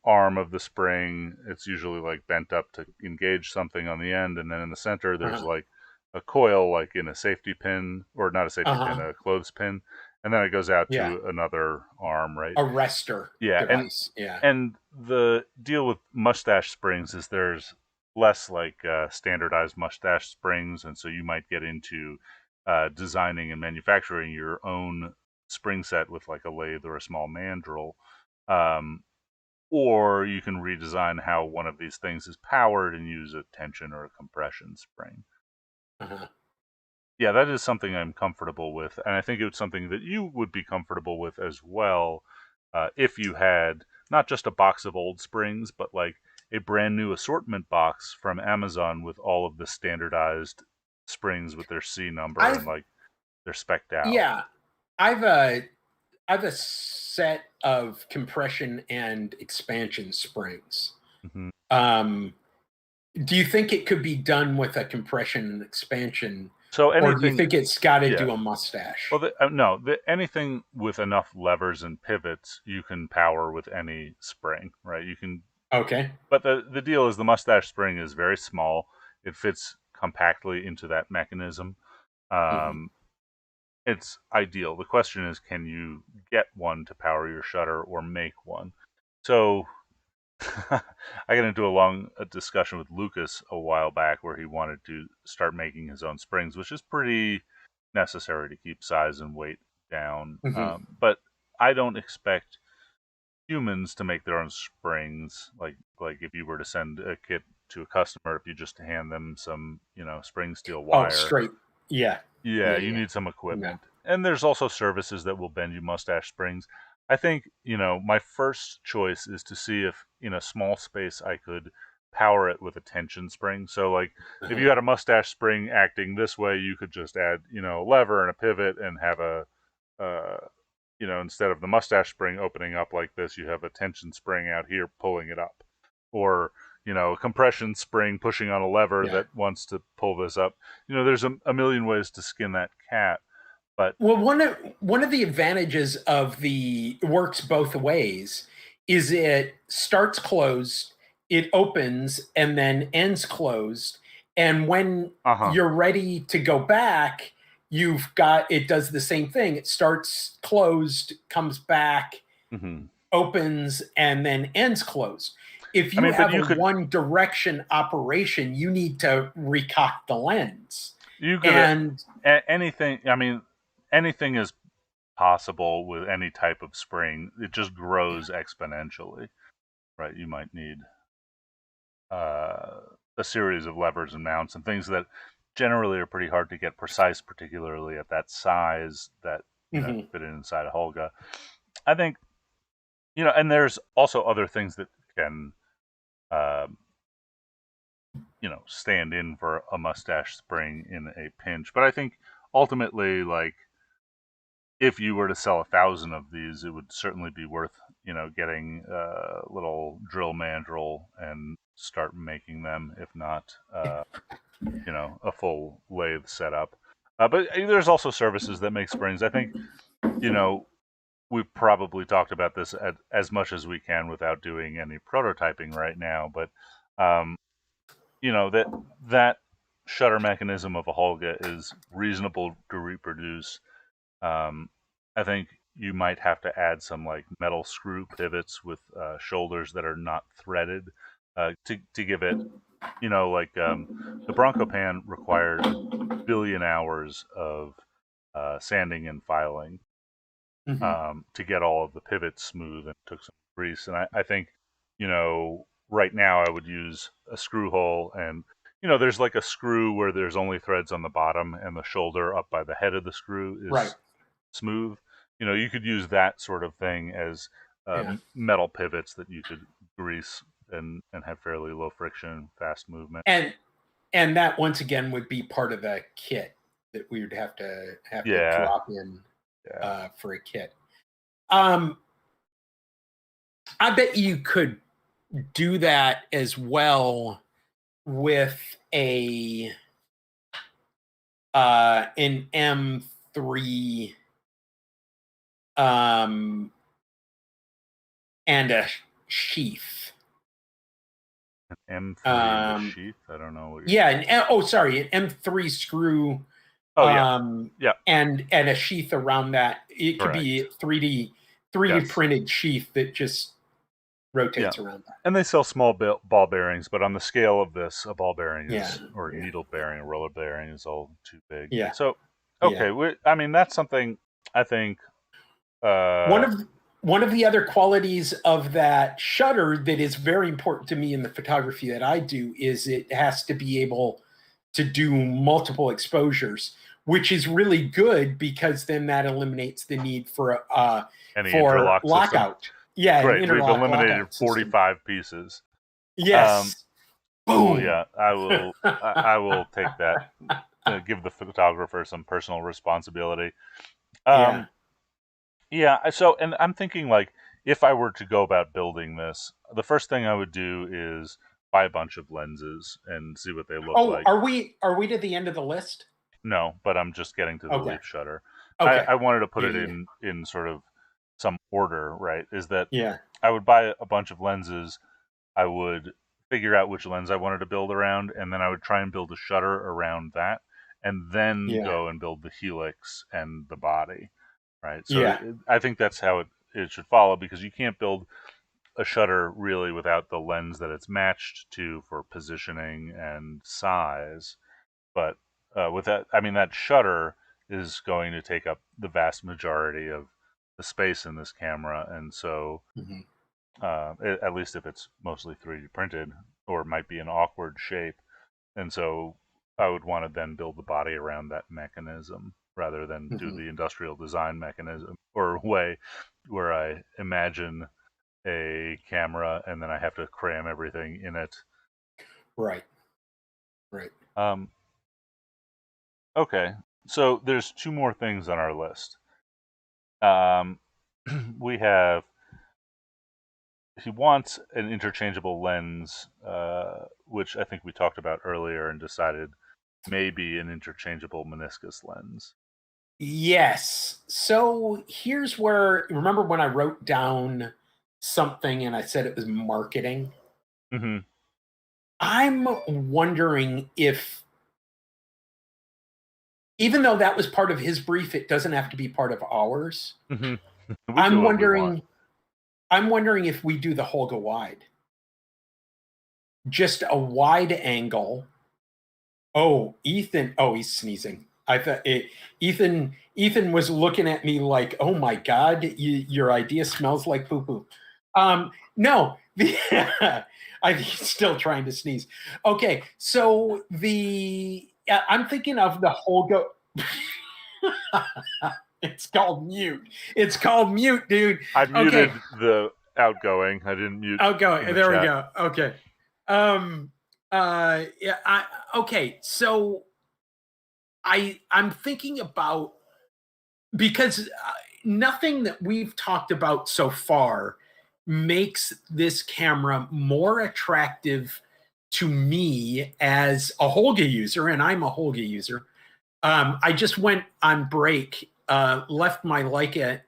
arm of the spring. It's usually like bent up to engage something on the end, and then in the center there's like a coil, like in a safety pin, or not a safety pin, a clothes pin, and then it goes out to another arm, right?
A rester device.
And the deal with mustache springs is there's less like standardized mustache springs, and so you might get into designing and manufacturing your own spring set with like a lathe or a small mandrel. Or you can redesign how one of these things is powered and use a tension or a compression spring. Yeah, that is something I'm comfortable with, and I think it's something that you would be comfortable with as well, if you had not just a box of old springs, but like a brand new assortment box from Amazon with all of the standardized springs with their C number and like they're spec'd out.
Yeah, I've a set of compression and expansion springs. Do you think it could be done with a compression and expansion?
So anything,
or do you think it's got to do a mustache?
Well, no, anything with enough levers and pivots you can power with any spring, right? You can.
Okay.
But the deal is the mustache spring is very small. It fits compactly into that mechanism. It's ideal. The question is, can you get one to power your shutter or make one? So I got into a long discussion with Lucas a while back where he wanted to start making his own springs, which is pretty necessary to keep size and weight down. But I don't expect humans to make their own springs. Like if you were to send a kit to a customer, if you just hand them some, spring steel wire.
Oh, straight. Yeah.
Yeah, you need some equipment. Yeah. And there's also services that will bend you mustache springs. I think, my first choice is to see if in a small space I could power it with a tension spring. So like if you had a mustache spring acting this way, you could just add, a lever and a pivot and have instead of the mustache spring opening up like this, you have a tension spring out here pulling it up. Or, a compression spring pushing on a lever that wants to pull this up. There's a million ways to skin that cat. But
one of the advantages of the works both ways is it starts closed, it opens, and then ends closed. And when you're ready to go back, it does the same thing. It starts closed, comes back, opens, and then ends closed. If you have a one direction operation, you need to recock the lens.
Anything is possible with any type of spring. It just grows exponentially, right? You might need a series of levers and mounts and things that generally are pretty hard to get precise, particularly at that size that fit inside a Holga. I think, and there's also other things that can, stand in for a mustache spring in a pinch. But I think ultimately, like, if you were to sell 1,000 of these, it would certainly be worth, getting a little drill mandrel and start making them, if not, a full lathe setup. But there's also services that make springs. I think, we've probably talked about this as much as we can without doing any prototyping right now. But, that shutter mechanism of a Holga is reasonable to reproduce. I think you might have to add some like metal screw pivots with shoulders that are not threaded to give it, the Bronco pan required 1 billion hours of sanding and filing to get all of the pivots smooth, and took some grease. And I think, right now I would use a screw hole, and there's like a screw where there's only threads on the bottom and the shoulder up by the head of the screw is smooth. You could use that sort of thing as metal pivots that you could grease and have fairly low friction, fast movement.
And that once again would be part of a kit that we would have to drop in for a kit. I bet you could do that as well with an M3 and sheath.
An M3 sheath? I don't know what
you're an M3 screw.
Yeah.
And a sheath around that. It could be 3D printed sheath that just rotates around that.
And they sell small ball bearings, but on the scale of this, a ball bearing or needle bearing, a roller bearing is all too big.
Yeah.
So, okay. I mean, that's something I think.
One of the other qualities of that shutter that is very important to me in the photography that I do is it has to be able to do multiple exposures, which is really good because then that eliminates the need for lockout.
System. Yeah, great. We've eliminated 45 pieces.
Yes.
Boom. Yeah, I will. I will take that. Give the photographer some personal responsibility. Yeah. So, and I'm thinking, like, if I were to go about building this, the first thing I would do is buy a bunch of lenses and see what they look like.
Are we to the end of the list?
No, but I'm just getting to the leaf shutter.
Okay.
I wanted to put it in sort of some order, right? Is that
I
would buy a bunch of lenses. I would figure out which lens I wanted to build around, and then I would try and build a shutter around that, and then go and build the helix and the body. Right. So I think that's how it should follow, because you can't build a shutter really without the lens that it's matched to for positioning and size. But with that, I mean, that shutter is going to take up the vast majority of the space in this camera. And so at least if it's mostly 3D printed, or might be an awkward shape. And so I would want to then build the body around that mechanism, rather than do the industrial design mechanism or way where I imagine a camera and then I have to cram everything in it.
Right.
Okay. So there's two more things on our list. We have, he wants an interchangeable lens, which I think we talked about earlier and decided maybe an interchangeable meniscus lens.
Yes. So here's where, remember when I wrote down something and I said it was marketing?
Mm-hmm.
I'm wondering if, even though that was part of his brief, it doesn't have to be part of ours.
Mm-hmm.
I'm wondering if we do the Holga wide. Just a wide angle. Oh, Ethan. Oh, he's sneezing. I thought Ethan was looking at me like, oh my God, your idea smells like poo-poo. No, I'm still trying to sneeze. Okay, so I'm thinking of the Holga. It's called mute. It's called mute, dude.
I muted the outgoing. I didn't mute
outgoing. There we go. Okay. Okay. So I'm thinking about, because nothing that we've talked about so far makes this camera more attractive to me as a Holga user, and I'm a Holga user. I just went on break, left my Leica,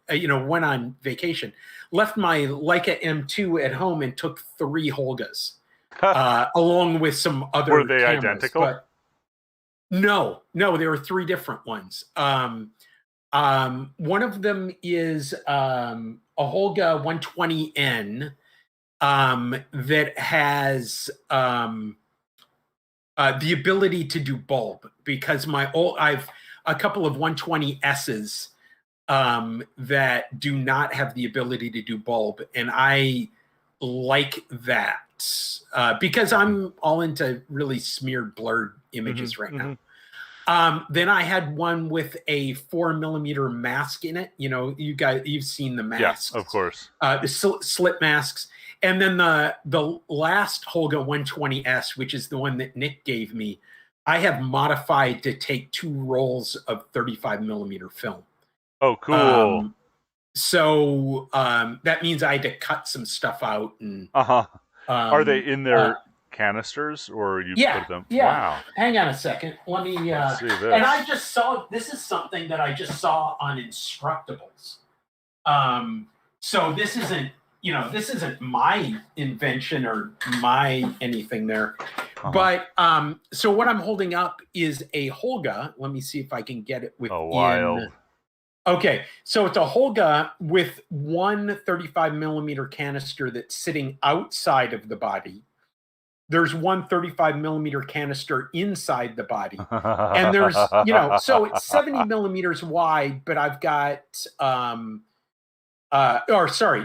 went on vacation, left my Leica M2 at home and took 3 Holgas, along with some other
Were they
cameras.
identical?
But no, there were 3 different ones. One of them is a Holga 120N that has the ability to do bulb, because I've a couple of 120S's that do not have the ability to do bulb, and I like that because I'm all into really smeared, blurred images right now. Then I had one with a 4mm mask in it. You've seen the masks.
Yeah, of course.
The slit masks. And then the last Holga 120S, which is the one that Nick gave me, I have modified to take 2 rolls of 35mm film.
Oh, cool.
So that means I had to cut some stuff out. And
are they in their canisters, or you put them?
Yeah.
Wow.
Hang on a second. Let me.
Let's see this.
And I just saw. This is something that I just saw on Instructables. So this isn't this isn't my invention or my anything there. But so what I'm holding up is a Holga. Let me see if I can get it within.
Oh, wild.
Okay, so it's a Holga with one 35 millimeter canister that's sitting outside of the body. There's one 35 millimeter canister inside the body. And there's, so it's 70 millimeters wide, but I've got,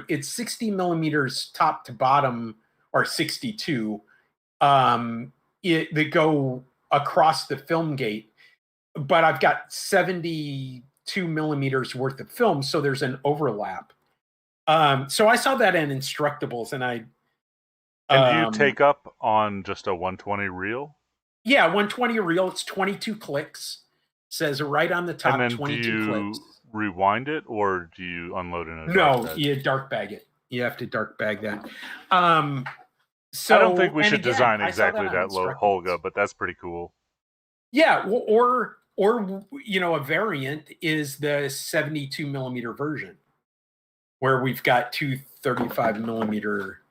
it's 60 millimeters top to bottom, or 62, that go across the film gate. But I've got 72 millimeters worth of film, so there's an overlap. So I saw that in Instructables, and
do you take up on just a 120 reel?
Yeah, 120 reel. It's 22 clicks. Says right on the top,
and then
22
do you
clicks.
Rewind it, or do you unload it in a
No,
dark bag?
you dark bag it. You have to dark bag that.
So I don't think we should design exactly that Holga, but that's pretty cool.
Yeah, or a variant is the 72 millimeter version, where we've got two 35 millimeter.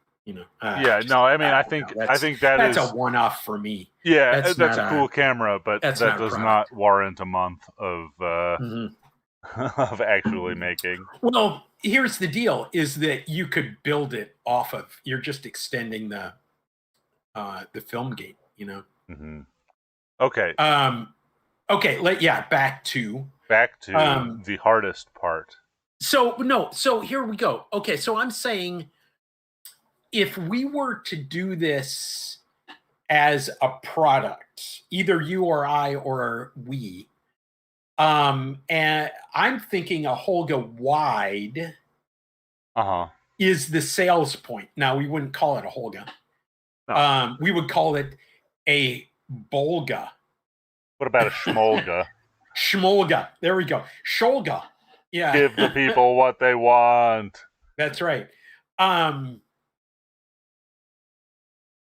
I think that's
a one-off for me.
Yeah, that's a cool camera, but that does not warrant a month of of actually making.
Well, here's the deal: is that you could build it off of. You're just extending the film gate.
Mm-hmm. Okay.
Okay. Back to
the hardest part.
So here we go. Okay, so I'm saying, if we were to do this as a product, either you or I or we, and I'm thinking a Holga wide is the sales point. Now, we wouldn't call it a Holga. No. We would call it a Bolga.
What about a Schmolga?
Schmolga. There we go. Scholga. Yeah.
Give the people what they want.
That's right. A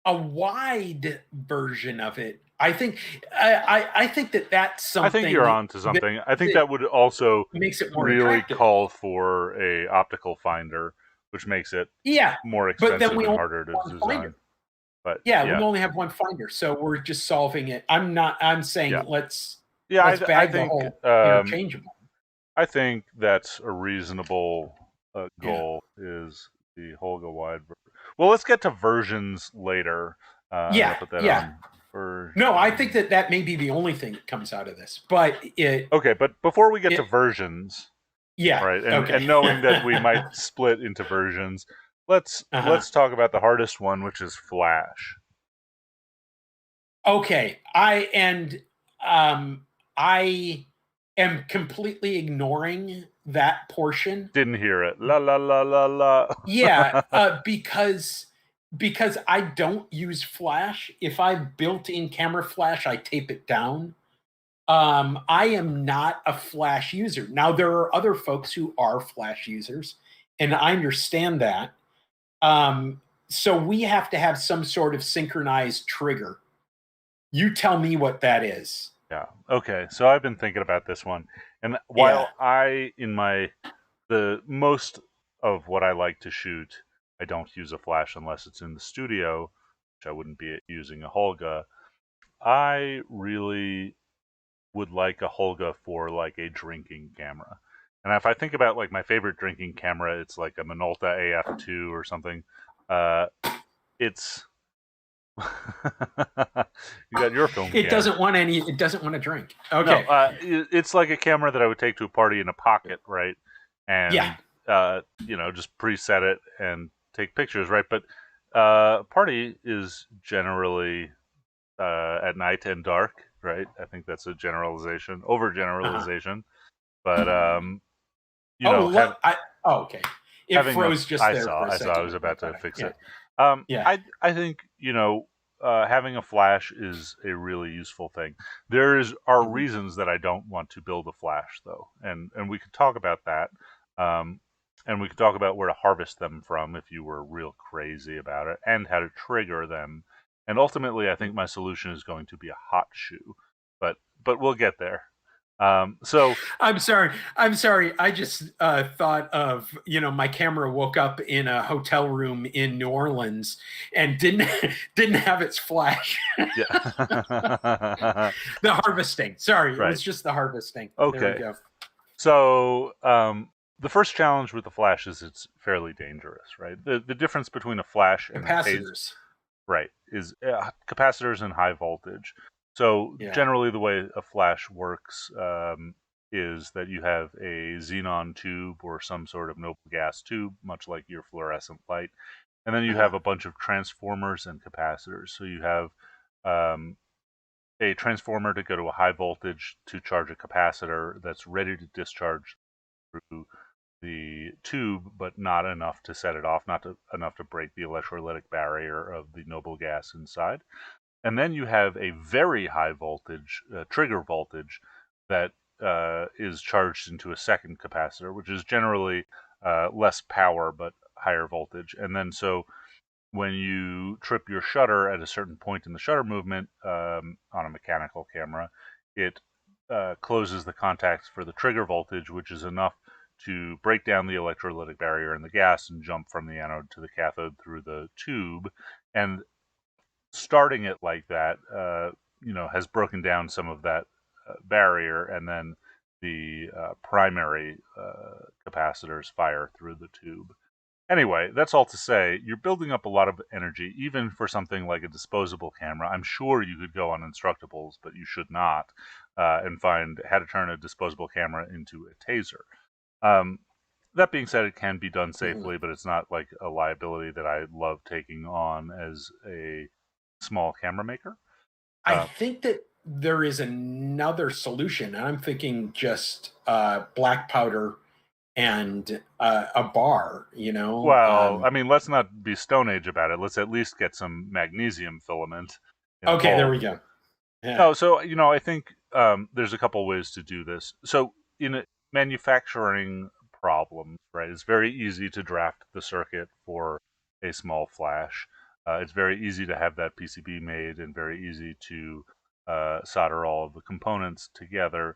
wide version of it. I think that's something.
I think you're on to something. I think that would also
makes it more
really
attractive.
Call for a optical finder, which makes it more expensive and harder to design.
Finder.
But
we only have one finder, so we're just solving it. I'm saying let's bag the whole interchangeable.
I think that's a reasonable goal. Is the Holga wide? Well, let's get to versions later. Put that on
No, I think that may be the only thing that comes out of this. But
but before we get to versions, right, and knowing that we might split into versions, let's talk about the hardest one, which is Flash.
Okay, I am completely ignoring that portion.
Didn't hear it. La la la la la.
Yeah, because I don't use Flash. If I built in camera Flash, I tape it down. I am not a Flash user. Now, there are other folks who are Flash users, and I understand that. So we have to have some sort of synchronized trigger. You tell me what that is.
Yeah. Okay. So I've been thinking about this one, and while the most of what I like to shoot, I don't use a flash unless it's in the studio, which I wouldn't be using a Holga. I really would like a Holga for like a drinking camera. And if I think about like my favorite drinking camera, it's like a Minolta AF2 or something. It's you got your film.
It doesn't want to drink. Okay.
No, it's like a camera that I would take to a party in a pocket, right? And just preset it and take pictures, right? But party is generally at night and dark, right? I think that's a generalization, overgeneralization. But
okay. It froze just there.
I saw. I was about to fix it. I think having a flash is a really useful thing. There are reasons that I don't want to build a flash, though, and we could talk about that. And we could talk about where to harvest them from if you were real crazy about it, and how to trigger them. And ultimately, I think my solution is going to be a hot shoe, but we'll get there. So
I'm sorry. I'm sorry. I just thought of, my camera woke up in a hotel room in New Orleans and didn't have its flash.
yeah.
The harvesting. Sorry, it
Right.
was just the harvesting.
Okay.
There we go.
So the first challenge with the flash is it's fairly dangerous, right? The difference between a flash and a taser, right, is capacitors and high voltage. So generally, the way a flash works is that you have a xenon tube or some sort of noble gas tube, much like your fluorescent light, and then you have a bunch of transformers and capacitors. So you have a transformer to go to a high voltage to charge a capacitor that's ready to discharge through the tube, but not enough to set it off, not enough to break the electrolytic barrier of the noble gas inside. And then you have a very high voltage, trigger voltage, that is charged into a second capacitor, which is generally less power but higher voltage. And then so when you trip your shutter at a certain point in the shutter movement on a mechanical camera, it closes the contacts for the trigger voltage, which is enough to break down the electrolytic barrier in the gas and jump from the anode to the cathode through the tube. And starting it like that, has broken down some of that barrier, and then the primary capacitors fire through the tube. Anyway, that's all to say, you're building up a lot of energy, even for something like a disposable camera. I'm sure you could go on Instructables, but you should not, and find how to turn a disposable camera into a taser. That being said, it can be done safely, but it's not like a liability that I love taking on as a small camera maker.
I think that there is another solution. I'm thinking just black powder and a bar,
Well, I mean, let's not be Stone Age about it. Let's at least get some magnesium filament.
Okay, there we go.
Yeah. No, so I think there's a couple ways to do this. So in a manufacturing problem, right, it's very easy to draft the circuit for a small flash. It's very easy to have that PCB made and very easy to solder all of the components together.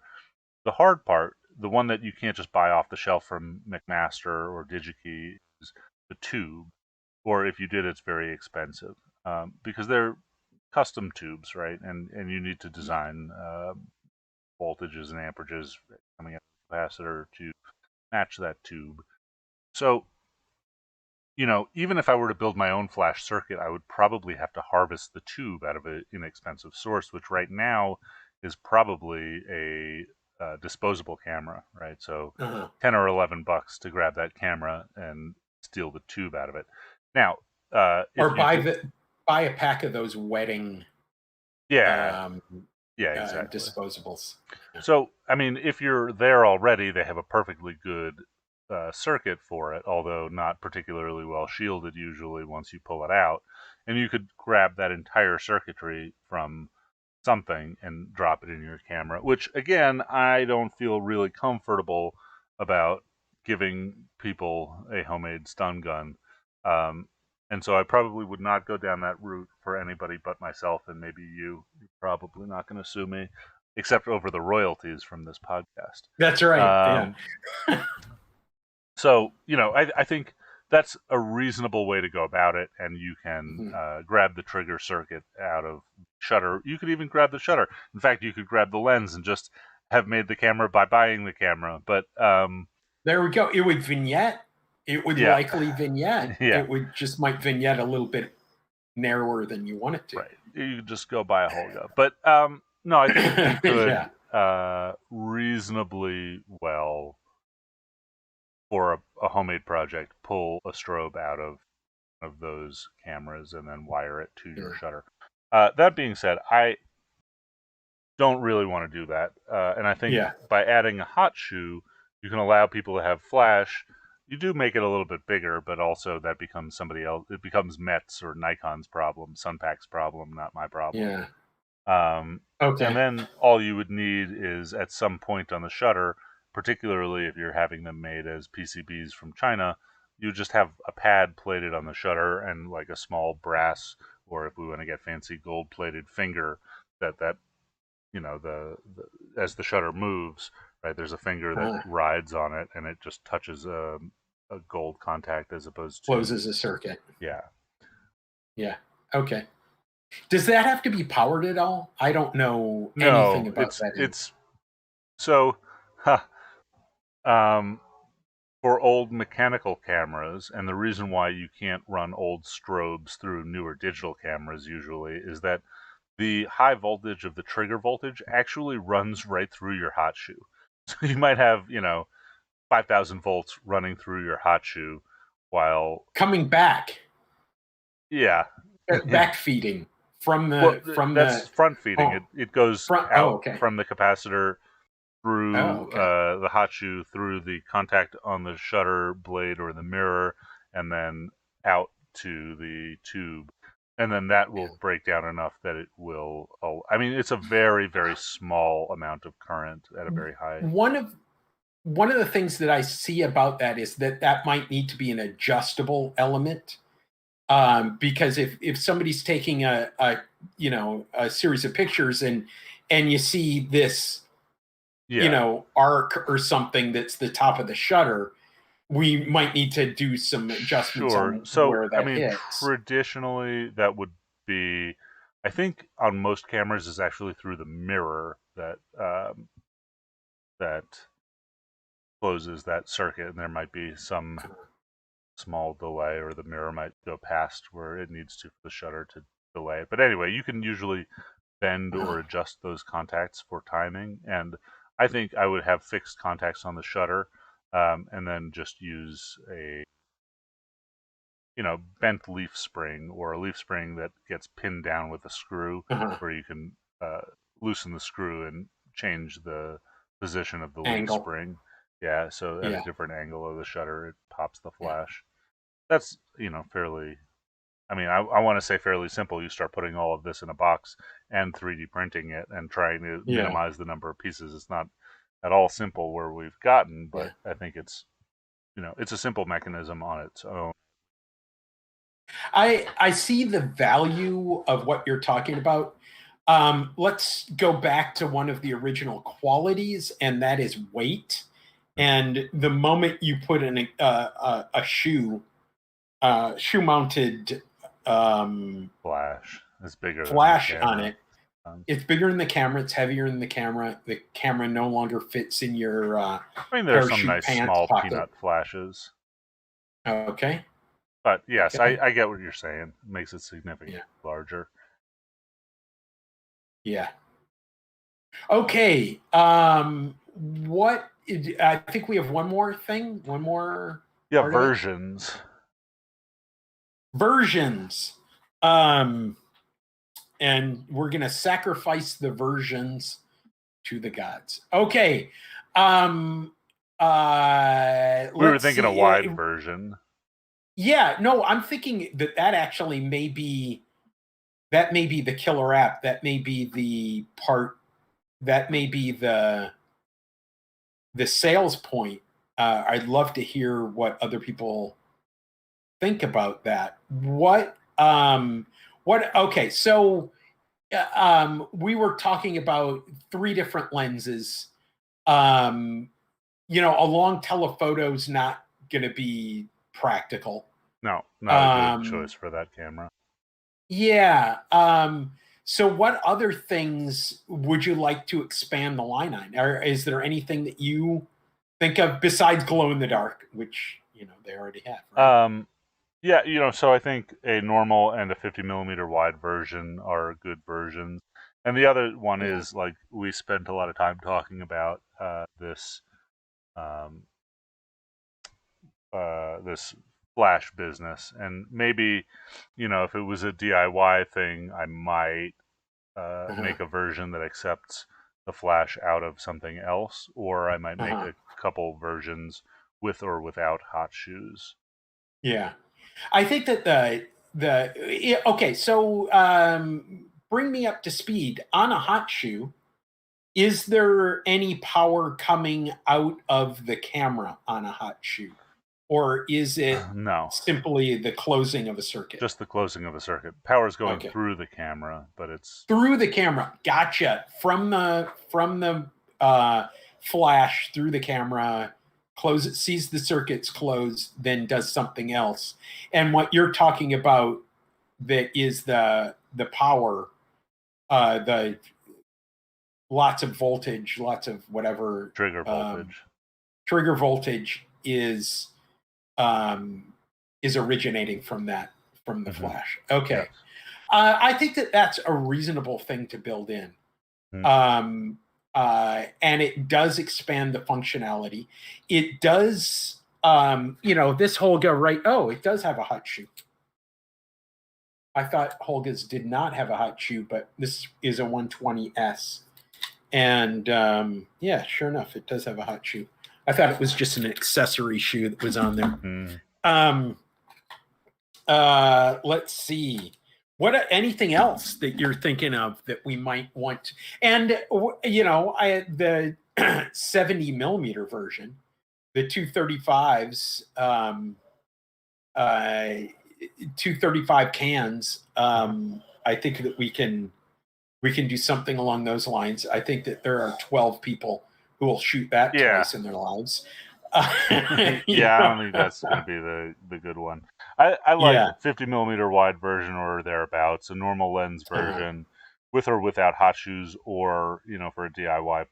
The hard part, the one that you can't just buy off the shelf from McMaster or DigiKey, is the tube. Or if you did, it's very expensive because they're custom tubes, right? And you need to design voltages and amperages coming out of the capacitor to match that tube. So, even if I were to build my own flash circuit, I would probably have to harvest the tube out of an inexpensive source, which right now is probably a disposable camera, right? So 10 or 11 bucks to grab that camera and steal the tube out of it. Now,
or buy a pack of those wetting
exactly.
disposables.
So, I mean, if you're there already, they have a perfectly good circuit for it, although not particularly well shielded usually once you pull it out. And you could grab that entire circuitry from something and drop it in your camera, which again, I don't feel really comfortable about giving people a homemade stun gun. And so I probably would not go down that route for anybody but myself and maybe you. You're probably not going to sue me, except over the royalties from this podcast.
That's right. Yeah.
So, I think that's a reasonable way to go about it, and you can grab the trigger circuit out of shutter. You could even grab the shutter. In fact, you could grab the lens and just have made the camera by buying the camera. But
there we go. It would vignette. It would likely vignette.
Yeah.
It would just might vignette a little bit narrower than you want it to.
Right. You could just go buy a Holga. But no, I think you could reasonably well, for a homemade project, pull a strobe out of those cameras and then wire it to your shutter. That being said, I don't really want to do that. And I think by adding a hot shoe, you can allow people to have flash. You do make it a little bit bigger, but also that becomes somebody else. It becomes Met's or Nikon's problem, Sunpack's problem, not my problem.
Okay.
And then all you would need is at some point on the shutter, particularly if you're having them made as PCBs from China, you just have a pad plated on the shutter and like a small brass, or if we want to get fancy, gold-plated finger that as the shutter moves, right, there's a finger that rides on it, and it just touches a gold contact as opposed to
closes a circuit.
Yeah.
Okay. Does that have to be powered at all? I don't know anything about that.
It's so, for old mechanical cameras, and the reason why you can't run old strobes through newer digital cameras usually is that the high voltage of the trigger voltage actually runs right through your hot shoe. So you might have, 5,000 volts running through your hot shoe while
coming back.
Yeah.
Back feeding from
that's front feeding. It goes out from the capacitor through the hot shoe, through the contact on the shutter blade or the mirror, and then out to the tube. And then that will break down enough that it will. I mean, it's a very, very small amount of current at a very high.
One of the things that I see about that is that might need to be an adjustable element, because if somebody's taking a series of pictures and you see this, arc or something that's the top of the shutter, we might need to do some adjustments on where that hits.
Traditionally, that would be, I think, on most cameras is actually through the mirror that closes that circuit, and there might be some small delay, or the mirror might go past where it needs to for the shutter to delay it. But anyway, you can usually bend or adjust those contacts for timing, and I think I would have fixed contacts on the shutter, and then just use a bent leaf spring, or a leaf spring that gets pinned down with a screw, where you can loosen the screw and change the position of the leaf spring. Yeah, so at a different angle of the shutter, it pops the flash. That's, fairly, I want to say fairly simple. You start putting all of this in a box and 3D printing it and trying to minimize the number of pieces. It's not at all simple where we've gotten, but I think it's, it's a simple mechanism on its own.
I see the value of what you're talking about. Let's go back to one of the original qualities, and that is weight. And the moment you put in a shoe-mounted
flash, it's bigger
flash on it. It's bigger than the camera. It's heavier than the camera. The camera no longer fits in your.
There's some nice small pocket. Peanut flashes.
Okay.
But yes, I get what you're saying. It makes it significantly larger.
Yeah. Okay. What? I think we have one more thing. One more.
Yeah, versions.
Versions. And we're gonna sacrifice the versions to the gods. Okay.
We were thinking a wide version.
Yeah, no, I'm thinking that actually may be the killer app. That may be the part. That may be the sales point. I'd love to hear what other people think about that. Okay, so we were talking about 3 different lenses. A long telephoto's not going to be practical.
No, not a good choice for that camera.
Yeah. So what other things would you like to expand the line on? Or is there anything that you think of besides glow in the dark, which, they already have? Right?
Yeah, so I think a normal and a 50 millimeter wide version are good versions. And the other one is, like, we spent a lot of time talking about this flash business, and maybe, if it was a DIY thing, I might make a version that accepts the flash out of something else, or I might make a couple versions with or without hot shoes.
Yeah, I think that okay, so bring me up to speed on a hot shoe. Is there any power coming out of the camera on a hot shoe? or is it
no,
simply the closing of a circuit?
Just the closing of a circuit. Power's going through the camera, but it's
through the camera. Gotcha. From the flash through the camera, sees the circuits close, then does something else. And what you're talking about that is the power, the lots of voltage, lots of whatever
trigger voltage.
Trigger voltage is originating from the flash. Okay. Yes. I think that's a reasonable thing to build in. And it does expand the functionality. It does, this Holga, right? Oh, it does have a hot shoe. I thought Holga's did not have a hot shoe, but this is a 120S. And yeah, sure enough, it does have a hot shoe. I thought it was just an accessory shoe that was on there. Let's see. Anything else that you're thinking of that we might want? And the 70 millimeter version, the 235s, 235 cans. I think that we can do something along those lines. I think that there are 12 people who will shoot that twice in their lives.
I don't think that's going to be the good one. I like 50 millimeter wide version or thereabouts, a normal lens version with or without hot shoes, or for a DIY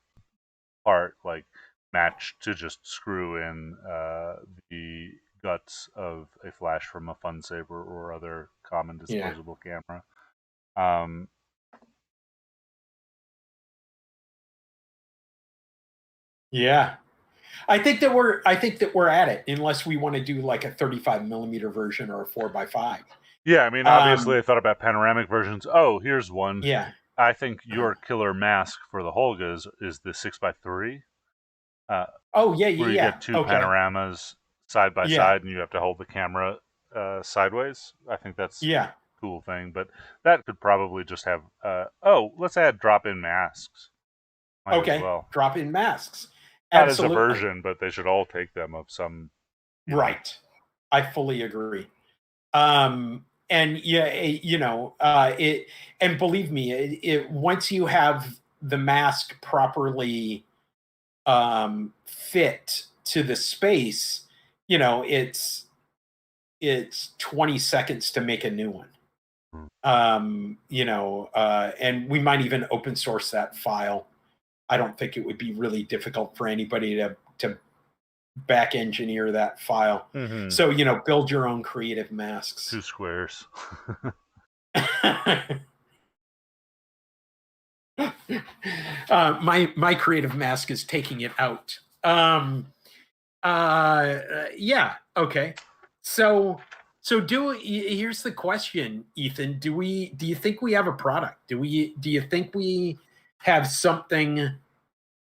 part, like match to just screw in the guts of a flash from a fun saver or other common disposable camera.
Yeah. I think that we're at it, unless we want to do like a 35 millimeter version or a 4x5.
Yeah, I mean, obviously I thought about panoramic versions. Oh, here's one.
Yeah.
I think your killer mask for the Holgas is the 6x3. Where you get two panoramas side by side, and you have to hold the camera sideways. I think that's a cool thing. But that could probably just have, let's add drop-in masks.
Drop-in masks.
Not as a version, but they should all take them of some.
Right. I fully agree. And and believe me, it once you have the mask properly fit to the space, it's 20 seconds to make a new one. And we might even open source that file. I don't think it would be really difficult for anybody to back engineer that file. Mm-hmm. So, build your own creative masks.
2 squares.
My creative mask is taking it out. Okay. So here's the question, Ethan. Do you think we have a product? Do you think we have something?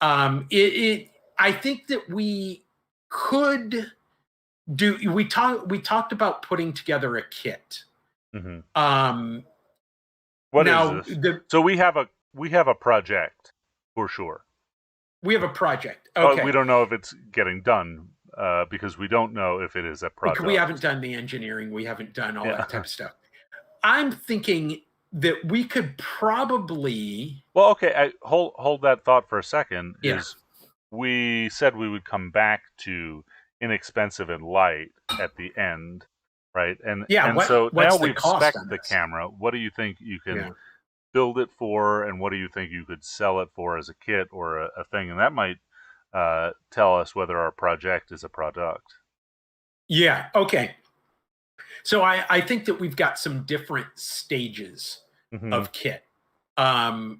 I think that we could do. We talked about putting together a kit.
Mm-hmm. What is this? So we have a project for sure.
We have a project. Okay.
But we don't know if it's getting done because we don't know if it is a project.
We haven't done the engineering. We haven't done all that type of stuff. I'm thinking that we could probably.
Well, okay. Hold that thought for a second. Yeah. We said we would come back to inexpensive and light at the end, right? And so now we've spec'd the camera. What do you think you can build it for, and what do you think you could sell it for as a kit or a thing? And that might tell us whether our project is a product.
Yeah. Okay. So I think that we've got some different stages of kit, and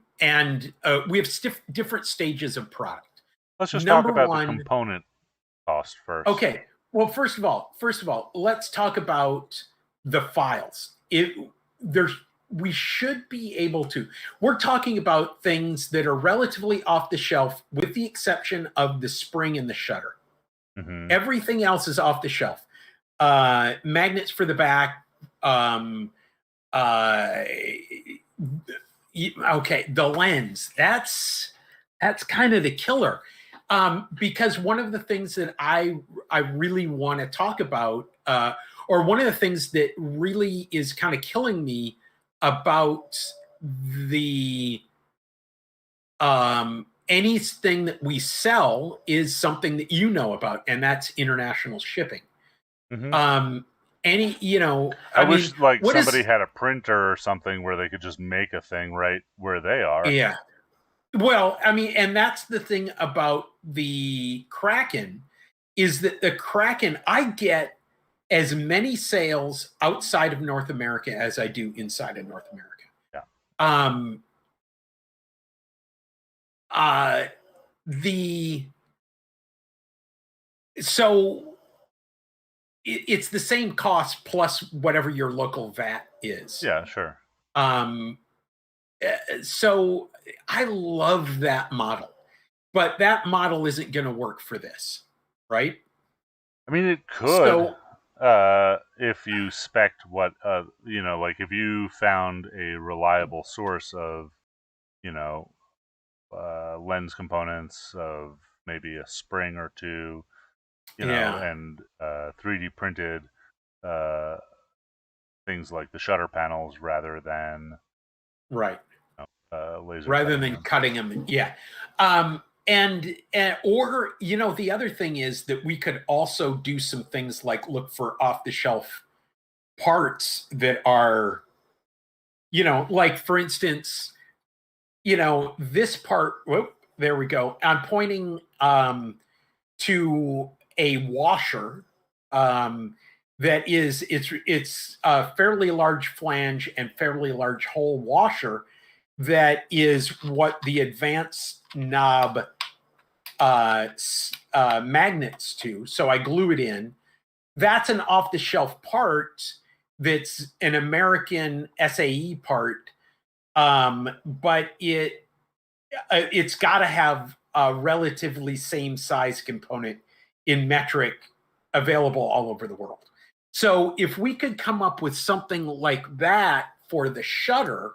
we have different stages of product.
Let's just talk about the component cost first.
Okay. Well, first of all, let's talk about the files. We should be able to. We're talking about things that are relatively off the shelf, with the exception of the spring and the shutter. Mm-hmm. Everything else is off the shelf. Magnets for the back. Okay, the lens. That's kind of the killer. Because one of the things that I really want to talk about, or one of the things that really is kind of killing me about the anything that we sell is something that you know about, and that's international shipping.
Mm-hmm.
I
wish
mean,
like somebody had a printer or something where they could just make a thing right where they are.
Yeah. Well, I mean, and that's the thing about the Kraken is that the Kraken, I get as many sales outside of North America as I do inside of North America.
Yeah.
So it's the same cost plus whatever your local VAT is.
Yeah, sure.
So I love that model, but that model isn't going to work for this, right?
I mean, it could, if you spec'd what, like if you found a reliable source of, lens components of maybe a spring or two, and 3D printed things like the shutter panels rather than
right.
Laser
rather than cutting them. Yeah. And or the other thing is that we could also do some things like look for off the shelf parts that are, like for instance, this part. Whoop, there we go. I'm pointing to a washer that is it's a fairly large flange and fairly large hole washer that is what the advanced knob magnets to. So I glue it in. That's an off-the-shelf part that's an American SAE part, but it's got to have a relatively same size component in metric available all over the world. So if we could come up with something like that for the shutter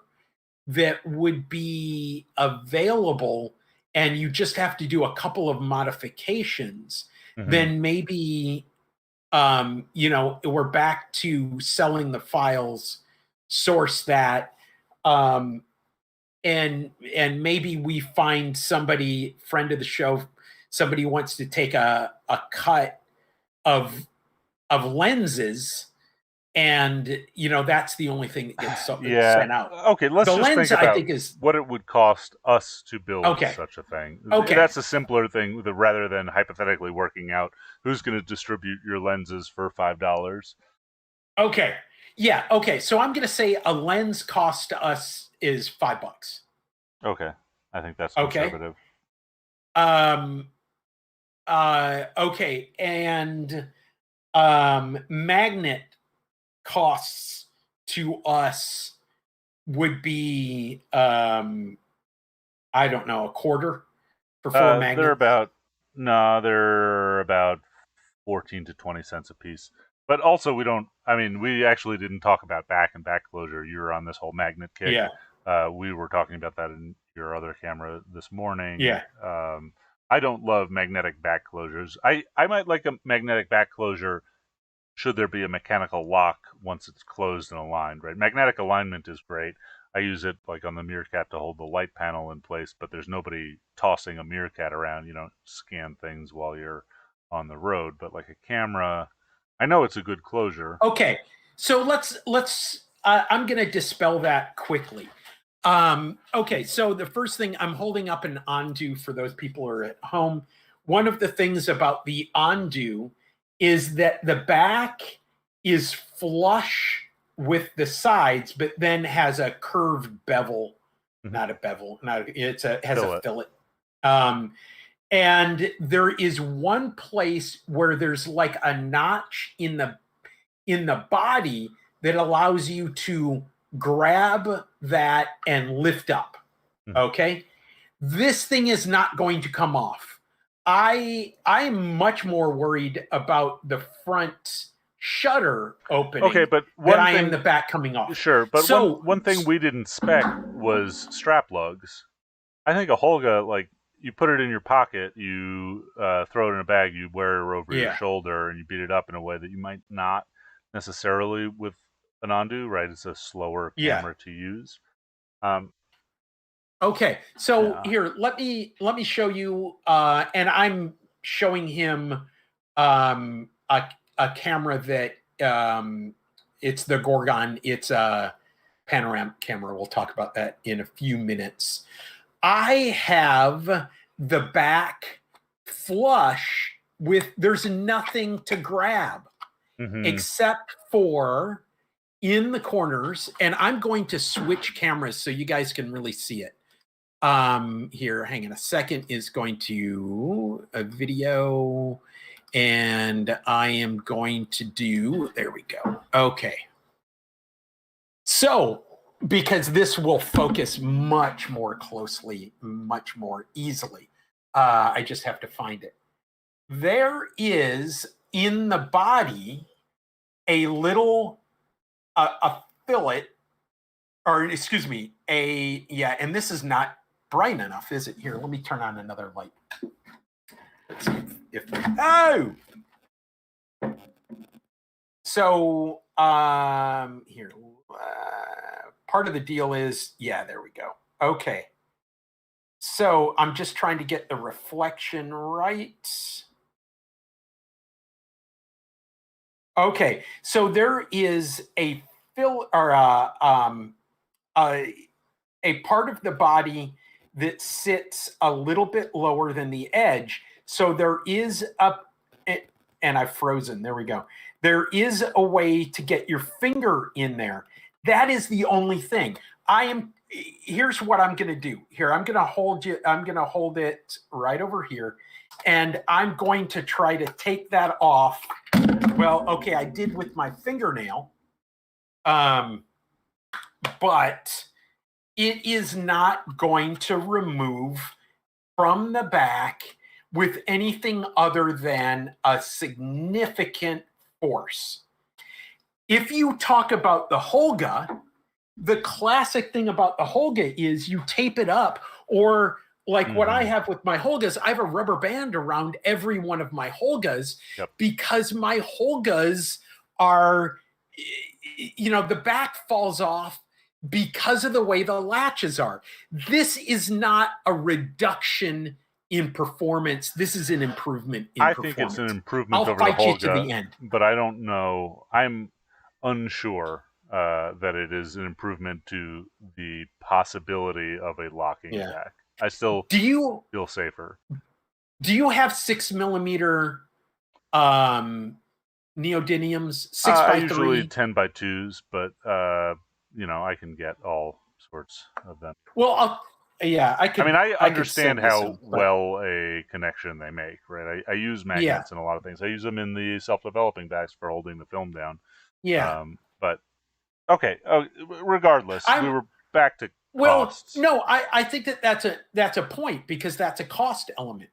that would be available and you just have to do a couple of modifications, then maybe, we're back to selling the files, source that, and maybe we find somebody, friend of the show, somebody wants to take a cut of lenses, and that's the only thing that gets sent out.
Okay, let's just think about I think is what it would cost us to build such a thing. Okay, that's a simpler thing rather than hypothetically working out who's going to distribute your lenses for $5.
Okay, yeah, okay. So I'm going to say a lens cost to us is $5.
Okay, I think that's conservative.
Okay, and magnet costs to us would be I don't know, a quarter for 4 magnets.
They're about 14 to 20 cents a piece. But also we actually didn't talk about back and back closure. You were on this whole magnet kick.
Yeah.
We were talking about that in your other camera this morning.
Yeah.
I don't love magnetic back closures. I might like a magnetic back closure should there be a mechanical lock once it's closed and aligned, right? Magnetic alignment is great. I use it like on the Meerkat to hold the light panel in place, but there's nobody tossing a Meerkat around. You don't scan things while you're on the road, but like a camera, I know it's a good closure.
Okay, so let's I'm going to dispel that quickly. Okay, so the first thing, I'm holding up an Ondu for those people who are at home. One of the things about the Ondu is that the back is flush with the sides, but then has a curved bevel, not a bevel, has a fillet. And there is one place where there's like a notch in the body that allows you to grab that and lift up. Okay, this thing is not going to come off. I'm much more worried about the front shutter opening.
Okay, but I
am the back coming off.
Sure, but one thing we didn't spec was strap lugs. I think a Holga, like, you put it in your pocket, you throw it in a bag, you wear it over your shoulder, and you beat it up in a way that you might not necessarily with an undo, right? It's a slower camera to use.
Okay, so here, let me show you, and I'm showing him a camera that it's the Gorgon. It's a panoramic camera. We'll talk about that in a few minutes. I have the back flush with, there's nothing to grab except for in the corners, and I'm going to switch cameras so you guys can really see it. Here, hang on a second, is going to a video, and I am going to do, there we go. Okay. So, because this will focus much more closely, much more easily. I just have to find it. There is in the body a little, a fillet, or excuse me, and this is not bright enough, is it? Here, let me turn on another light. Let's see if oh! So, here, part of the deal is, there we go. Okay. So I'm just trying to get the reflection right. Okay, so there is a a part of the body that sits a little bit lower than the edge. So there is and I've frozen. There we go. There is a way to get your finger in there. That is the only thing. Here's what I'm going to do. Here, I'm going to hold it right over here, and I'm going to try to take that off. Well, okay, I did with my fingernail, but it is not going to remove from the back with anything other than a significant force. If you talk about the Holga, the classic thing about the Holga is you tape it up, or like what I have with my Holgas, I have a rubber band around every one of my Holgas because my Holgas are, the back falls off because of the way the latches are. This is not a reduction in performance. This is an improvement in performance.
I think it's an improvement over the Holga.
I'll fight you to the end.
But I don't know. I'm unsure that it is an improvement to the possibility of a locking back. I still feel safer.
Do you have 6mm neodymiums? 6x3?
I usually 10x2s, but I can get all sorts of them.
Well, I
understand how well a connection they make, right? I use magnets in a lot of things. I use them in the self-developing bags for holding the film down. Yeah. But okay. Regardless, we were back to costs.
No, I think that's a point, because that's a cost element.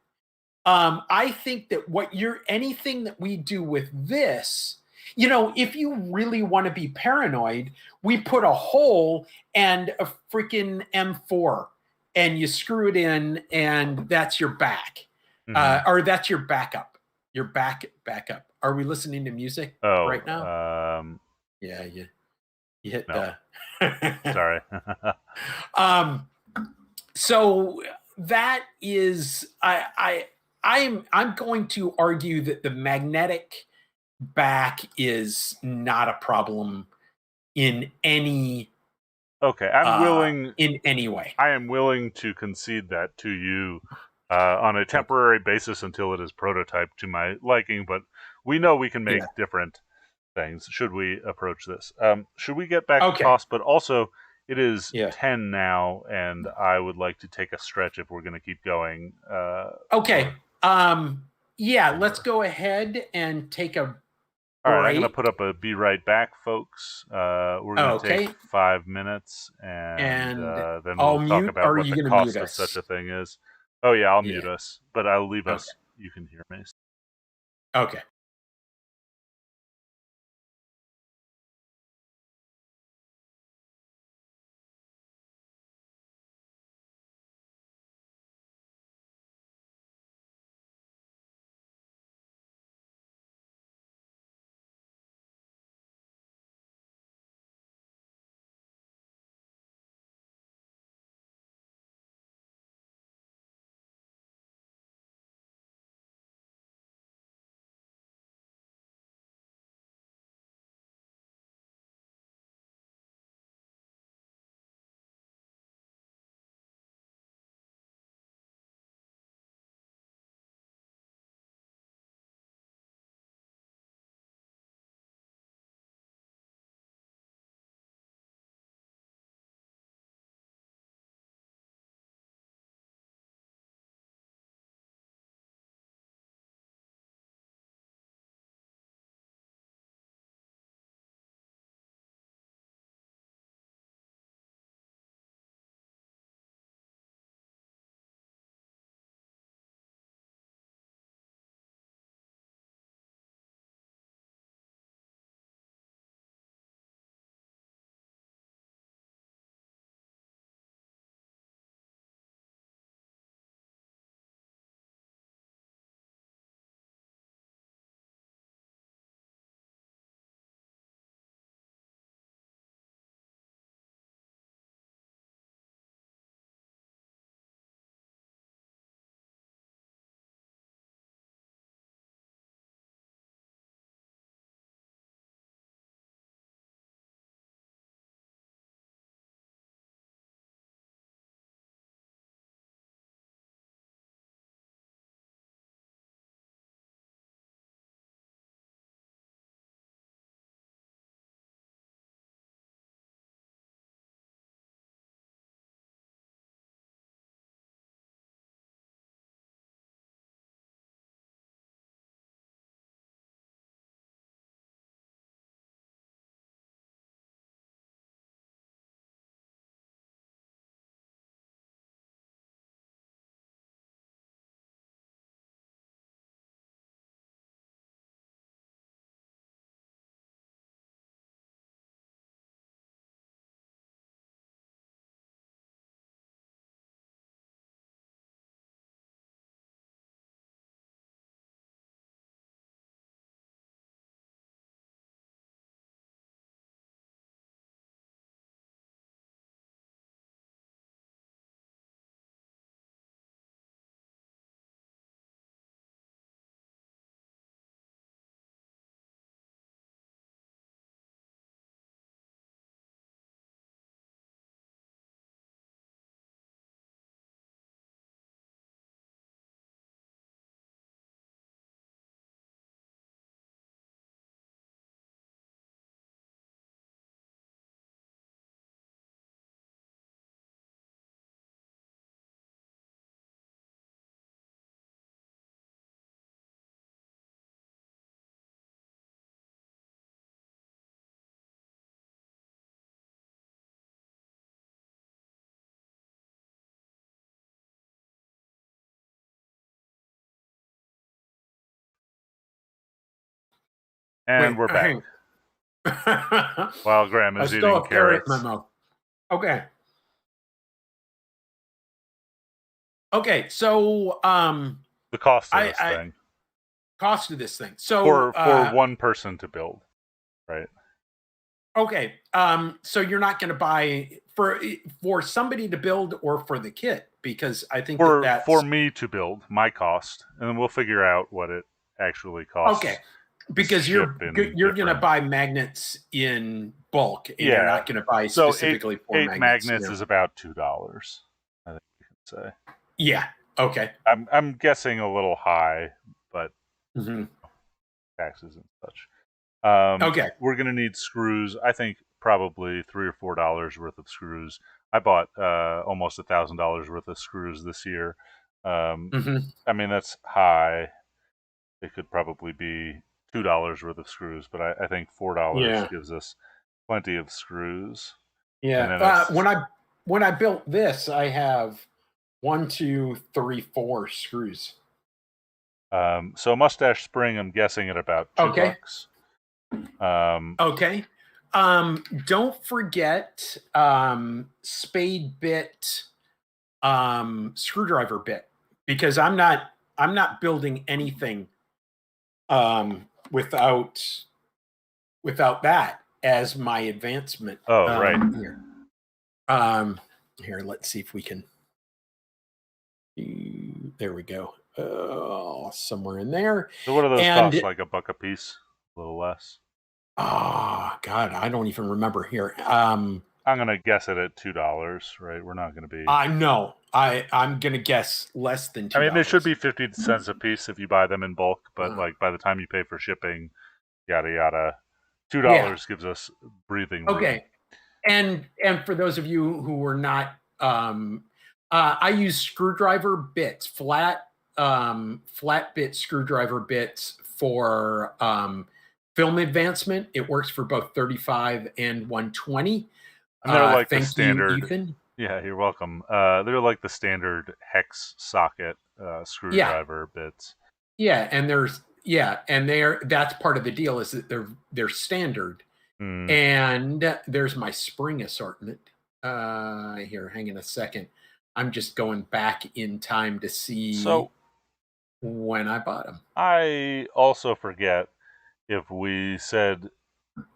I think that anything that we do with this, if you really want to be paranoid, we put a hole and a freaking M4, and you screw it in, and that's your back, or that's your backup. Your backup. Are we listening to music right now? Yeah, you hit
no. Sorry.
So that is, I'm going to argue that the magnetic back is not a problem in any.
Okay, I'm willing
in any way.
I am willing to concede that to you on a temporary basis until it is prototyped to my liking. But we know we can make different things. Should we approach this? Should we get back to cost? But also, it is 10 now, and I would like to take a stretch if we're going to keep going.
Okay. Let's go ahead and take a break.
All right, I'm going to put up a "Be Right Back," folks. We're going to take 5 minutes, and then we'll talk about what the cost of such a thing is. Oh, yeah, I'll mute us, but I'll leave us. You can hear me.
Okay.
And we're back. While Graham is eating carrots.
In my mouth. Okay. Okay, so
the cost of this thing.
Cost of this thing. So
for one person to build, right?
Okay. So you're not going to buy for somebody to build or for the kit, because I think that's
for me to build, my cost, and then we'll figure out what it actually costs.
Okay. Because you're going to buy magnets in bulk, and you're not going to buy specifically for
eight magnets is about $2. I think you can say.
Yeah. Okay.
I'm guessing a little high, but taxes and such.
Okay.
We're gonna need screws. I think probably $3 or $4 worth of screws. I bought almost $1,000 worth of screws this year. I mean, that's high. It could probably be $2 worth of screws, but I think $4 gives us plenty of screws.
Yeah. When I built this, I have 1, 2, 3, 4 screws.
So mustache spring, I'm guessing at about $2.
Okay. Don't forget spade bit, screwdriver bit, because I'm not building anything without that as my advancement.
Oh, right.
Here, let's see if we can. There we go. Somewhere in there.
So what do those cost? Like $1 a piece, a little less.
Oh God, I don't even remember here.
I'm gonna guess it at $2, right? We're not gonna be.
No, I'm gonna guess less than $2.
I mean, they should be 50 cents a piece if you buy them in bulk, but like by the time you pay for shipping, yada yada, $2 gives us breathing room.
Okay, and for those of you who were not, I use screwdriver bits, flat bit screwdriver bits for film advancement. It works for both 35 and 120.
And they're like the standard. Ethan. Yeah, you're welcome. They're like the standard hex socket screwdriver bits.
Yeah, and that's part of the deal, is that they're standard. And there's my spring assortment. Here, hang on a second. I'm just going back in time to see when I bought them.
I also forget if we said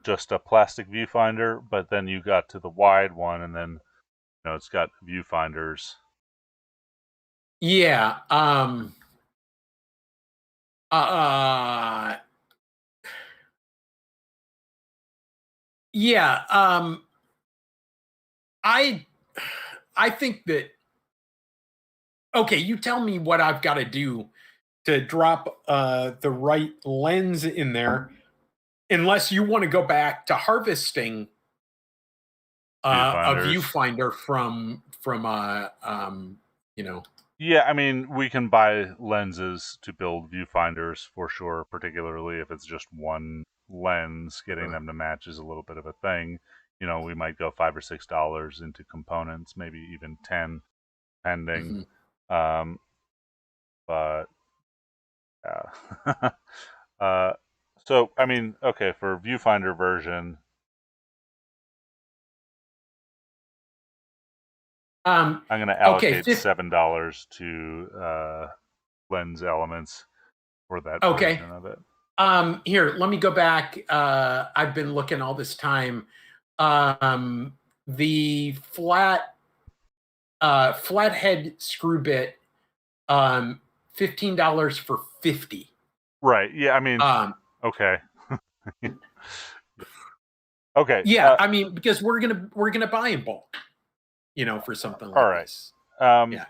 just a plastic viewfinder, but then you got to the wide one, and then it's got viewfinders.
Yeah. Yeah. I think that. Okay, you tell me what I've got to do to drop the right lens in there, unless you want to go back to harvesting a viewfinder from
Yeah, I mean, we can buy lenses to build viewfinders for sure, particularly if it's just one lens. Getting them to match is a little bit of a thing. We might go $5 or $6 into components, maybe even 10, depending. But yeah. So I mean, okay, for viewfinder version, I'm going to allocate $7 to lens elements for that version of it.
Here, let me go back. I've been looking all this time. The flathead screw bit, $15 for 50.
Right. Yeah. I mean. Okay. Okay.
Yeah. I mean, because we're gonna buy in bulk, for something like this.
Yeah.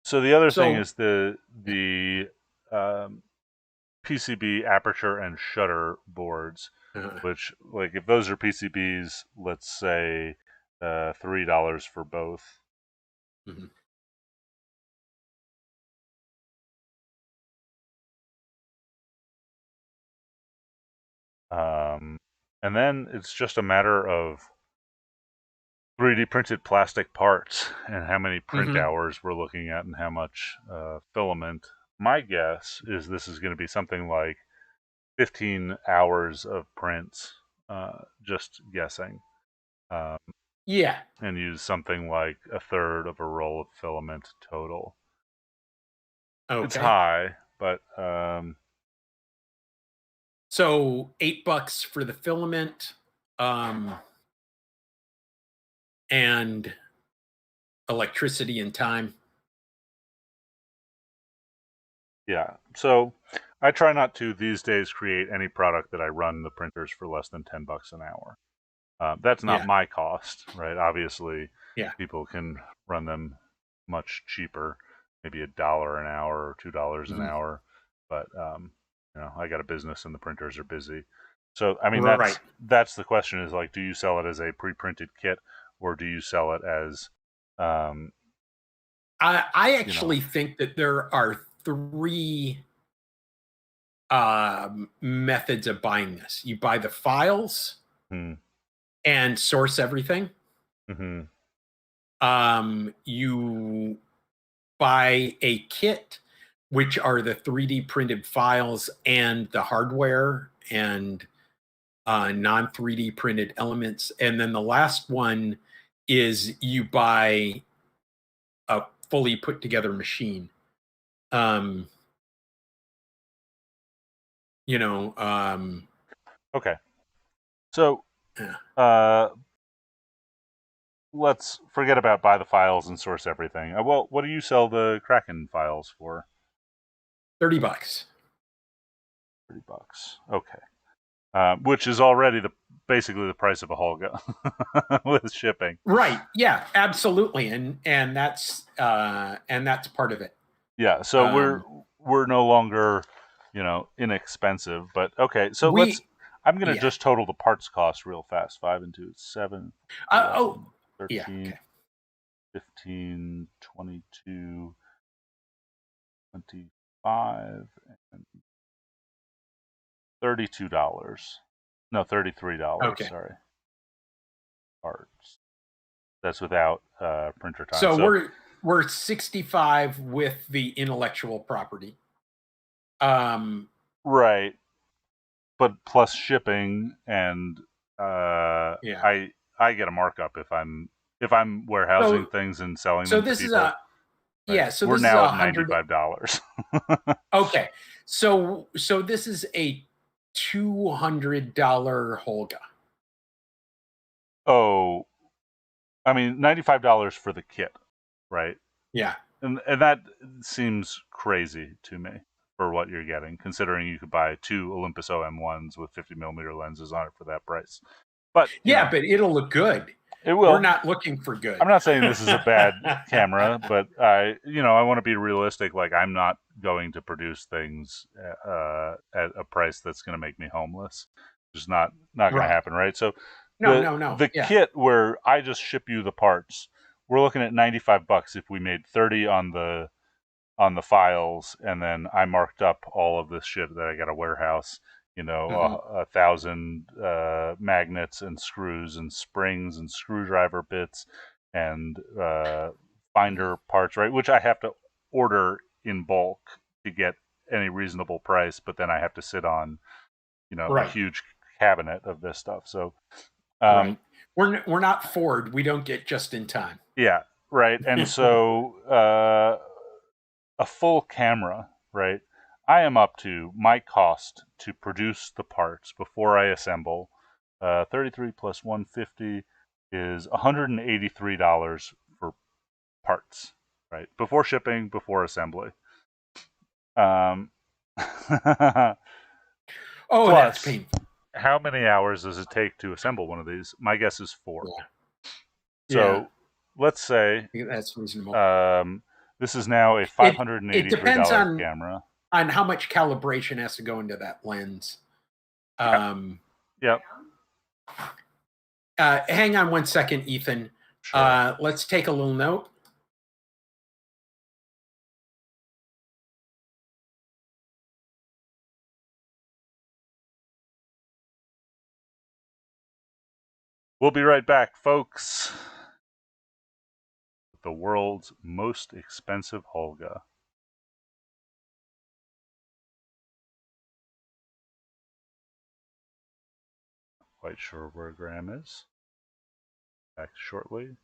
So the other thing is the PCB aperture and shutter boards, which, like, if those are PCBs, let's say $3 for both. And then it's just a matter of 3D printed plastic parts and how many print hours we're looking at and how much filament. My guess is this is going to be something like 15 hours of prints, just guessing.
Yeah.
And use something like a third of a roll of filament total.
Okay.
It's high, but
so $8 for the filament, and electricity and time.
Yeah. So I try not to these days create any product that I run the printers for less than $10 an hour. That's not my cost, right? Obviously, people can run them much cheaper, maybe $1 an hour or $2 an hour. But I got a business and the printers are busy. So I mean, that's the question: is like, do you sell it as a pre-printed kit, or do you sell it as?
I actually think that there are 3 methods of buying this. You buy the files and source everything. You buy a kit, which are the 3D printed files and the hardware and non 3D printed elements. And then the last one is you buy a fully put together machine.
Okay. So let's forget about buy the files and source everything. Well, what do you sell the Kraken files for?
$30.
$30. Okay. Which is already basically the price of a Holga with shipping.
Right. Yeah, absolutely. And that's part of it.
Yeah. So we're no longer, inexpensive, but okay. So I'm going to just total the parts cost real fast. 5 and 2 is 7. 11, 13, 15, 22, 25, and $32. No, $33.
Okay.
Sorry. Parts. That's without printer time.
So we're 65 with the intellectual property.
Right. But plus shipping and I get a markup if I'm warehousing things and selling them to people.
So
we're now at $95.
Okay. So this is a $200 Holga.
Oh, I mean, $95 for the kit, right?
Yeah.
And that seems crazy to me for what you're getting, considering you could buy 2 Olympus OM1s with 50mm lenses on it for that price. But
but it'll look good.
It will.
We're not looking for good.
I'm not saying this is a bad camera, but I want to be realistic. Like, I'm not going to produce things at a price that's going to make me homeless. Just not going to happen, right? So
no.
The kit where I just ship you the parts, we're looking at $95 if we made 30 on the files, and then I marked up all of this shit that I got a warehouse. 1,000 magnets and screws and springs and screwdriver bits and finder parts, right? Which I have to order in bulk to get any reasonable price, but then I have to sit on, a huge cabinet of this stuff. So,
we're not Ford. We don't get just in time.
Yeah, right. And so a full camera, right? I am up to my cost to produce the parts before I assemble. 33 plus 150 is $183 for parts, right? Before shipping, before assembly.
Plus, that's painful.
How many hours does it take to assemble one of these? My guess is 4. So let's say
that's reasonable.
This is now a $583 camera.
On how much calibration has to go into that lens.
Yep.
Hang on one second, Ethan. Sure. Let's take a little note.
We'll be right back, folks. The world's most expensive Holga. quite sure where Graham is. Back shortly.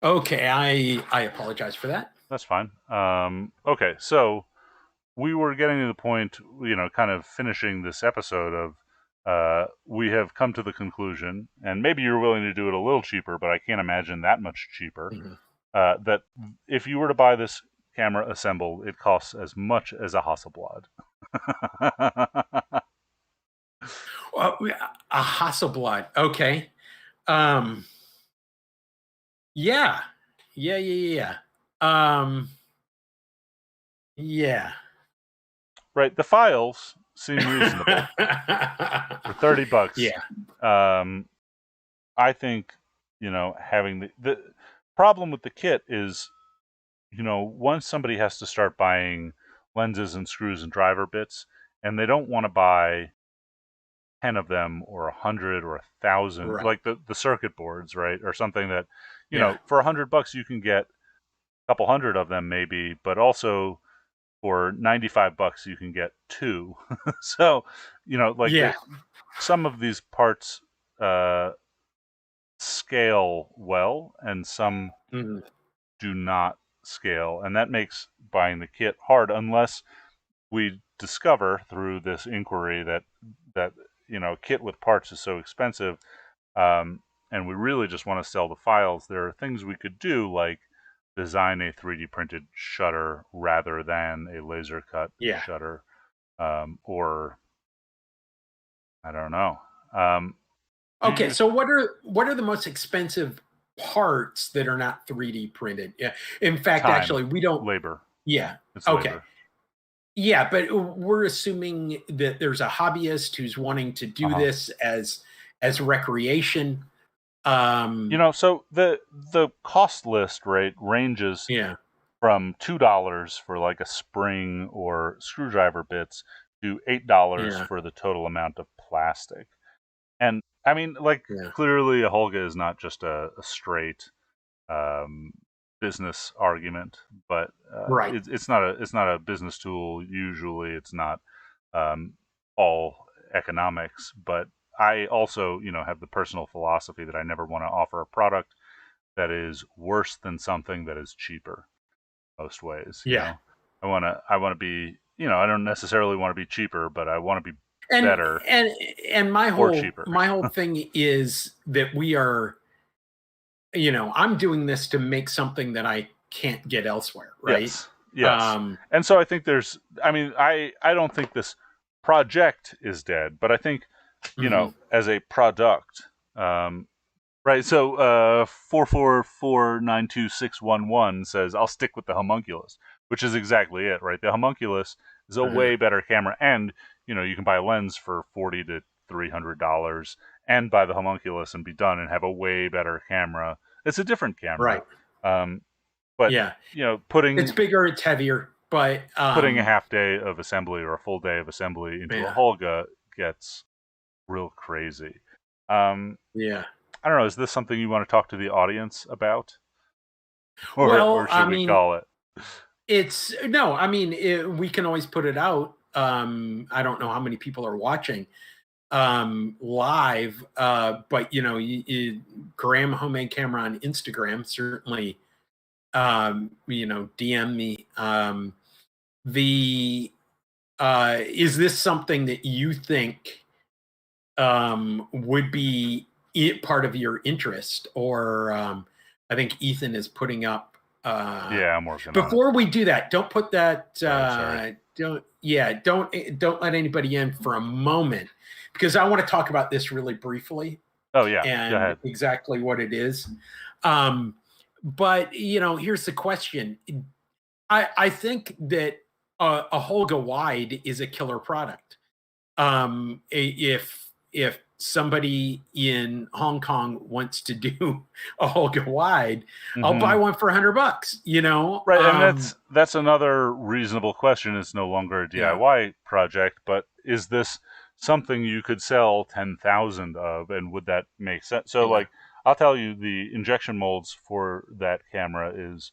Okay, I apologize for that.
That's fine. Okay, so we were getting to the point, kind of finishing this episode of we have come to the conclusion, and maybe you're willing to do it a little cheaper, but I can't imagine that much cheaper, that if you were to buy this camera assembled, it costs as much as a Hasselblad.
A Hasselblad. Okay. Yeah. Yeah. Yeah.
Right. The files seem reasonable for $30.
Yeah.
I think, having the problem with the kit is, once somebody has to start buying lenses and screws and driver bits, and they don't want to buy 10 of them or 100 or 1,000,
right.
like the circuit boards, right? Or something that, for $100 you can get a couple hundred of them maybe, but also for $95 you can get 2. So, some of these parts scale well and some do not scale, and that makes buying the kit hard unless we discover through this inquiry that kit with parts is so expensive, and we really just want to sell the files. There are things we could do, like design a 3D printed shutter rather than a laser cut shutter, or I don't know.
Okay, so what are the most expensive parts that are not 3D printed? Yeah, in fact,
time,
actually, we don't
labor.
Yeah.
It's
okay.
Labor.
Yeah, but we're assuming that there's a hobbyist who's wanting to do this as recreation.
So the cost list rate ranges from $2 for like a spring or screwdriver bits to $8 for the total amount of plastic. And I mean, clearly a Holga is not just a straight business argument, but it's not a business tool. Usually, it's not all economics. But I also, have the personal philosophy that I never want to offer a product that is worse than something that is cheaper. Most ways, I want to be, I don't necessarily want to be cheaper, but I want to be better.
And my whole thing is that we are, I'm doing this to make something that I can't get elsewhere, right?
Yes. And so I think I don't think this project is dead, but I think, as a product, right? So 444926111 says, I'll stick with the homunculus, which is exactly it, right? The homunculus is a way better camera, and you can buy a lens for $40 to $300 and buy the homunculus and be done and have a way better camera. It's a different camera,
right?
But putting
it's bigger, it's heavier, but
putting a half day of assembly or a full day of assembly into a Holga gets real crazy. I don't know. Is this something you want to talk to the audience about, or should we call it?
It's no. I mean, we can always put it out. I don't know how many people are watching live, but Graham Homemade Camera on Instagram, certainly. DM me. Is this something that you think would be part of your interest, or I think Ethan is putting up.
I'm working.
Before we do that, don't put that. Don't let anybody in for a moment, because I want to talk about this really briefly.
Oh yeah,
and exactly what it is. But here's the question. I think that a Holga wide is a killer product. If somebody in Hong Kong wants to do a Holga wide, I'll buy one for $100.
Right, and that's another reasonable question. It's no longer a DIY project, but is this something you could sell 10,000 of, and would that make sense? So, I'll tell you, the injection molds for that camera is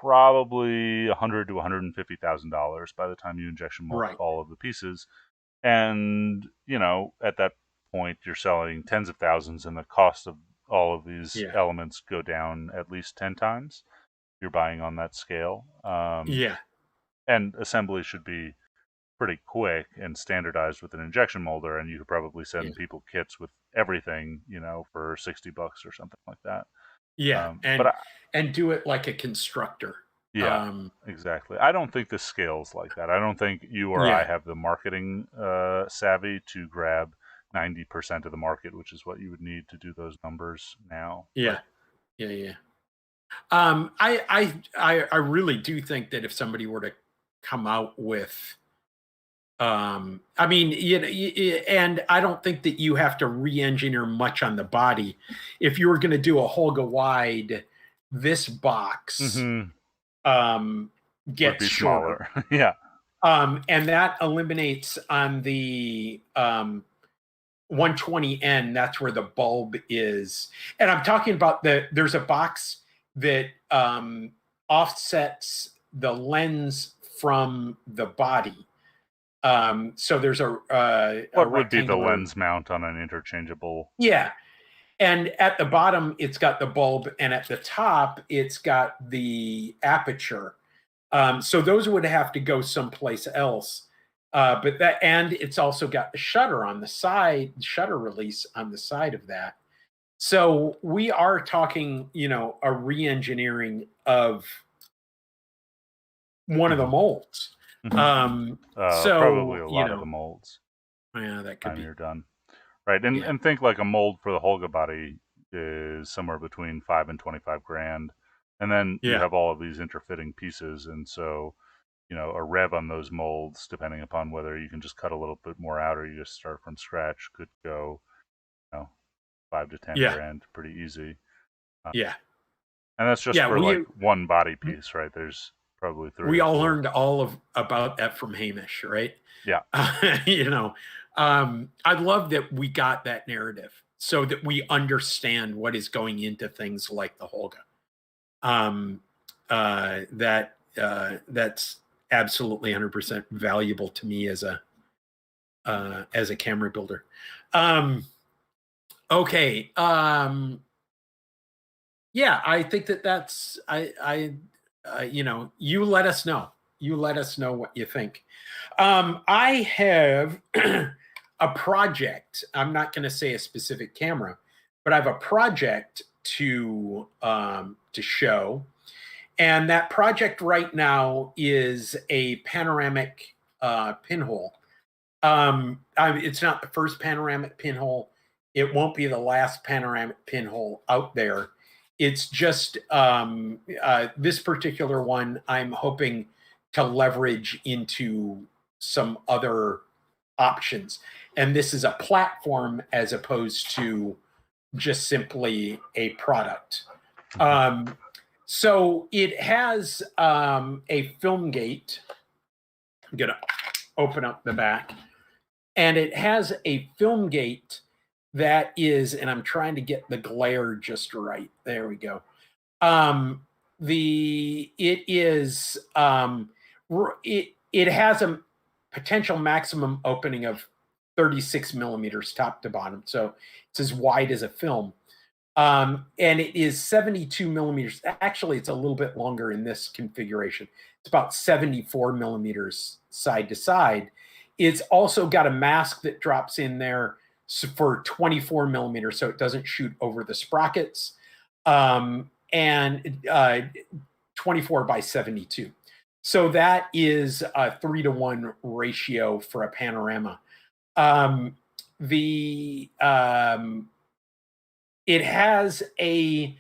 probably $100,000 to $150,000 by the time you injection mold all of the pieces. And, at that point, you're selling tens of thousands, and the cost of all of these elements go down at least 10 times. You're buying on that scale. And assembly should be pretty quick and standardized with an injection molder, and you could probably send people kits with everything, for $60 or something like that.
And do it like a constructor.
Yeah, exactly. I don't think this scales like that. I don't think you or I have the marketing savvy to grab 90% of the market, which is what you would need to do those numbers now.
I really do think that if somebody were to come out with, and I don't think that you have to re-engineer much on the body. If you were going to do a Holga wide, this box gets
smaller.
And that eliminates on the 120N. That's where the bulb is, and I'm talking about there's a box that offsets the lens from the body. So there's
what would be the lens mount on an interchangeable?
Yeah. And at the bottom, it's got the bulb, and at the top, it's got the aperture. So those would have to go someplace else. And it's also got the shutter on the side, shutter release on the side of that. So we are talking, a re-engineering of one of the molds.
So probably a lot of the molds.
Yeah, that could be.
You're done. Right, and think like a mold for the Holga body is somewhere between $5,000 and $25,000, and then you have all of these interfitting pieces, and so a rev on those molds, depending upon whether you can just cut a little bit more out or you just start from scratch, could go, $5,000 to $10,000, pretty easy.
And
that's just for like one body piece, right? There's probably 3.
We all learned about that from Hamish, right?
Yeah.
I love that we got that narrative so that we understand what is going into things like the Holga. That's absolutely 100% valuable to me as a camera builder. Okay. I think that's you let us know. You let us know what you think. I have a project. I'm not going to say a specific camera, but I have a project to show. And that project right now is a panoramic pinhole. It's not the first panoramic pinhole. It won't be the last panoramic pinhole out there. It's just this particular one I'm hoping to leverage into some other options. And this is a platform as opposed to just simply a product. So it has a film gate. I'm going to open up the back. And it has a film gate that is, and I'm trying to get the glare just right. There we go. It has a potential maximum opening of 36 millimeters top to bottom. So it's as wide as a film. And it is 72 millimeters. Actually, it's a little bit longer in this configuration. It's about 74 millimeters side to side. It's also got a mask that drops in there for 24 millimeters, so it doesn't shoot over the sprockets, and 24 by 72. So that is a 3-to-1 ratio for a panorama. It has a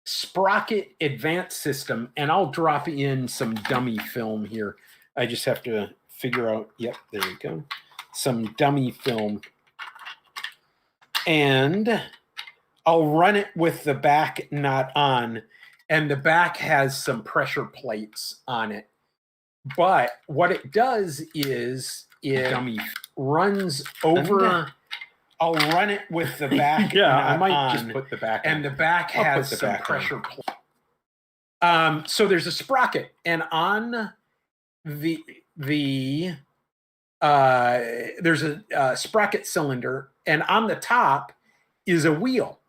sprocket advanced system, and I'll drop in some dummy film here. I just have to figure out, yep, there we go. Some dummy film. And I'll run it with the back not on, and the back has some pressure plates on it. But what it does is it runs over I'll run it with the back.
I might just put the back
on. And the back has some pressure. So there's a sprocket, and on there's a sprocket cylinder, and on the top is a wheel,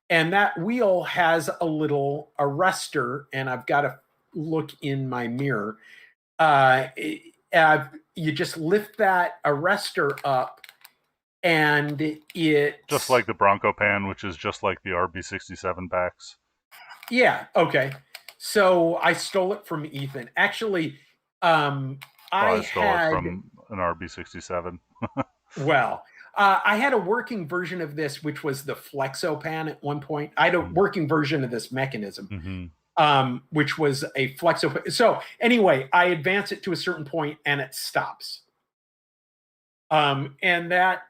and that wheel has a little arrestor, and I've got to look in my mirror. You just lift that arrestor up, and it
just like the Bronco pan, which is just like the RB67 packs.
Yeah. Okay. So I stole it from Ethan. Actually, I stole it
from an RB67.
Well, I had a working version of this, which was the Flexo pan at one point. I had a working version of this mechanism, which was a Flexo. So anyway, I advance it to a certain point and it stops. And that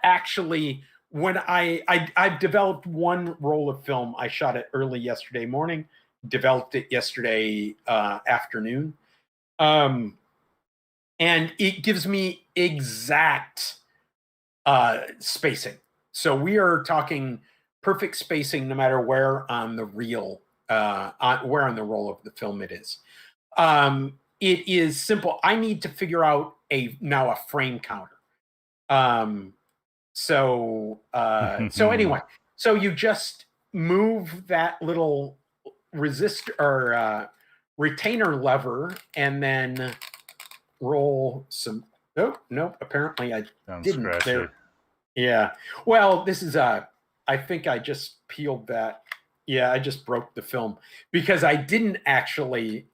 actually, when I've developed one roll of film. I shot it early yesterday morning, developed it yesterday afternoon. And it gives me exact spacing. So we are talking perfect spacing no matter where on the reel, where on the roll of the film it is. It is simple. I need to figure out now a frame counter. So anyway, so you just move that little resistor or retainer lever and then roll some. Nope. Apparently I didn't. There. Yeah. Well, this is I think I just peeled that. Yeah, I just broke the film because I didn't actually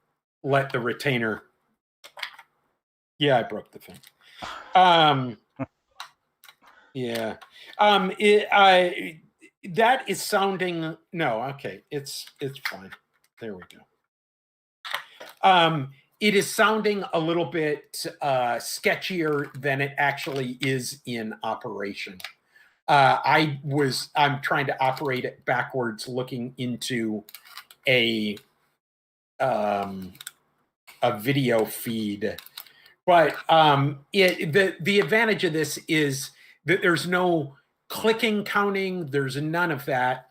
let the retainer. Yeah, I broke the film. Yeah. That is sounding no. Okay, it's fine. There we go. It is sounding a little bit sketchier than it actually is in operation. I'm trying to operate it backwards, looking into a video feed. But the advantage of this is that there's no clicking counting. There's none of that.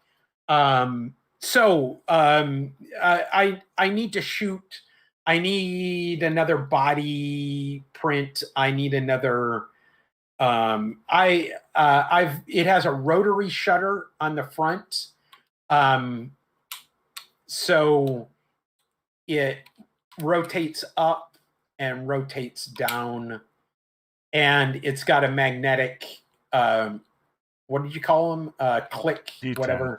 I need to shoot. I need another body print. I need another. It has a rotary shutter on the front, so it rotates up and rotates down, and it's got a magnetic. What did you call them? Click, detent. Whatever.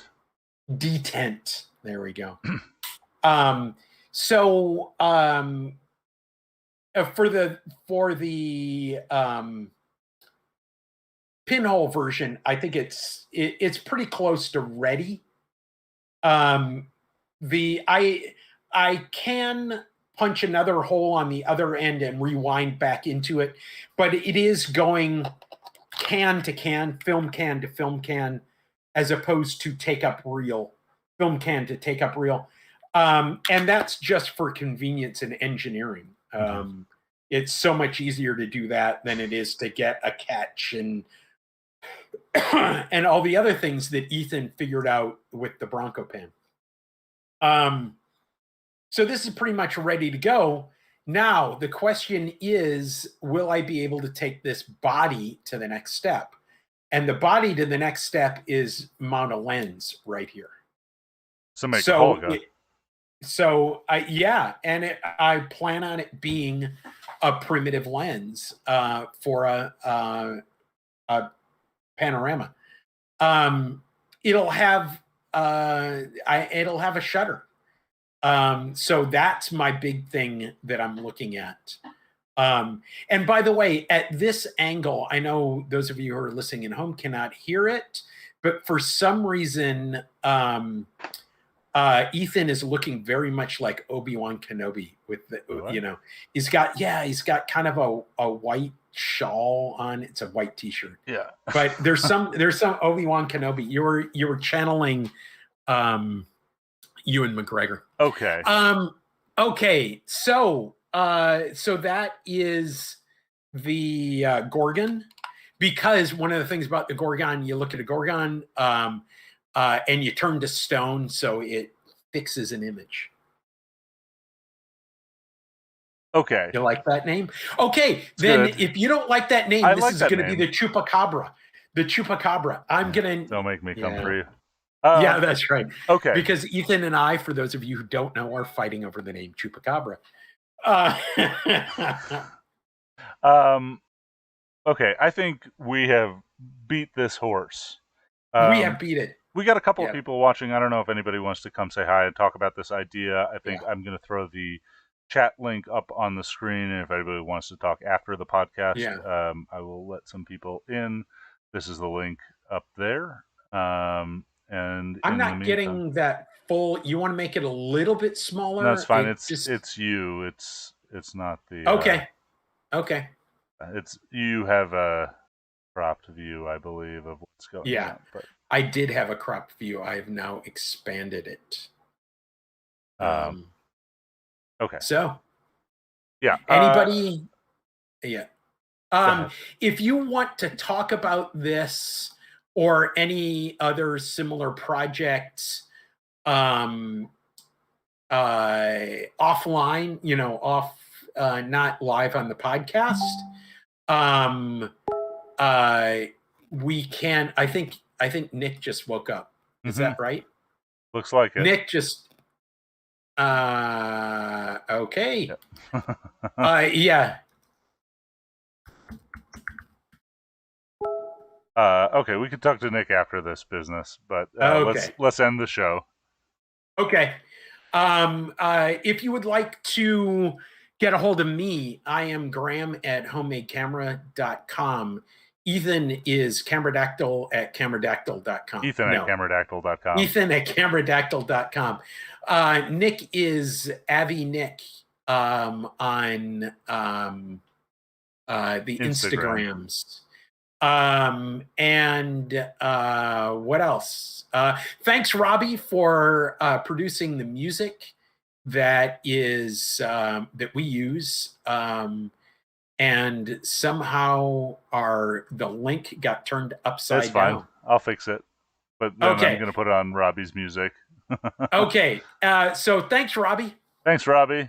Detent. There we go. For the pinhole version, I think it's pretty close to ready. I can punch another hole on the other end and rewind back into it, but it is going can to can, film can to film can, as opposed to take up reel, film can to take up reel. And that's just for convenience and engineering. It's so much easier to do that than it is to get a catch and all the other things that Ethan figured out with the Bronco pan. So this is pretty much ready to go. Now, the question is, will I be able to take this body to the next step? And the body to the next step is mount a lens right here.
So make Holga.
I plan on it being a primitive lens for a panorama. It'll have a shutter. So that's my big thing that I'm looking at. And by the way, at this angle, I know those of you who are listening at home cannot hear it, but for some reason, Ethan is looking very much like Obi-Wan Kenobi with the, what? He's got kind of a white shawl on. It's a white t-shirt.
Yeah.
But there's some Obi-Wan Kenobi. You were channeling Ewan McGregor.
Okay.
Okay. So that is the Gorgon. because one of the things about the Gorgon, you look at a Gorgon and you turn to stone, so it fixes an image.
Okay.
You like that name? Okay, then good. If you don't like that name, this is going to be the Chupacabra. The Chupacabra. I'm going to...
Don't make me come for you.
Yeah, that's right.
Okay.
Because Ethan and I, for those of you who don't know, are fighting over the name Chupacabra.
Okay, I think we have beat this horse.
We have beat it.
We got a couple of people watching. I don't know if anybody wants to come say hi and talk about this idea. I think I'm going to throw the chat link up on the screen, and if anybody wants to talk after the podcast, I will let some people in. This is the link up there. And
I'm not getting that full. You want to make it a little bit smaller?
No, it's fine. It's you. It's not the.
Okay.
It's you have a cropped view, I believe, of what's going on. But
I did have a cropped view. I have now expanded it.
Okay.
So.
Yeah.
Anybody? If you want to talk about this or any other similar projects offline, not live on the podcast, we can. I think Nick just woke up. Is that right?
Looks like it.
Nick just okay.
Yep.
Yeah.
Okay, we can talk to Nick after this business, but let's end the show.
Okay. If you would like to get a hold of me, I am Graham at homemadecamera.com. Ethan is Cameradactyl at cameradactyl.com.
Ethan at cameradactyl.com.
Ethan at cameradactyl.com. Nick is Avi Nick on the Instagrams. And what else? Thanks, Robbie, for producing the music that is that we use. And somehow the link got turned upside
That's fine.
down.
I'll fix it. But then I'm going to put on Robbie's music.
Okay. So thanks, Robbie.
Thanks, Robbie.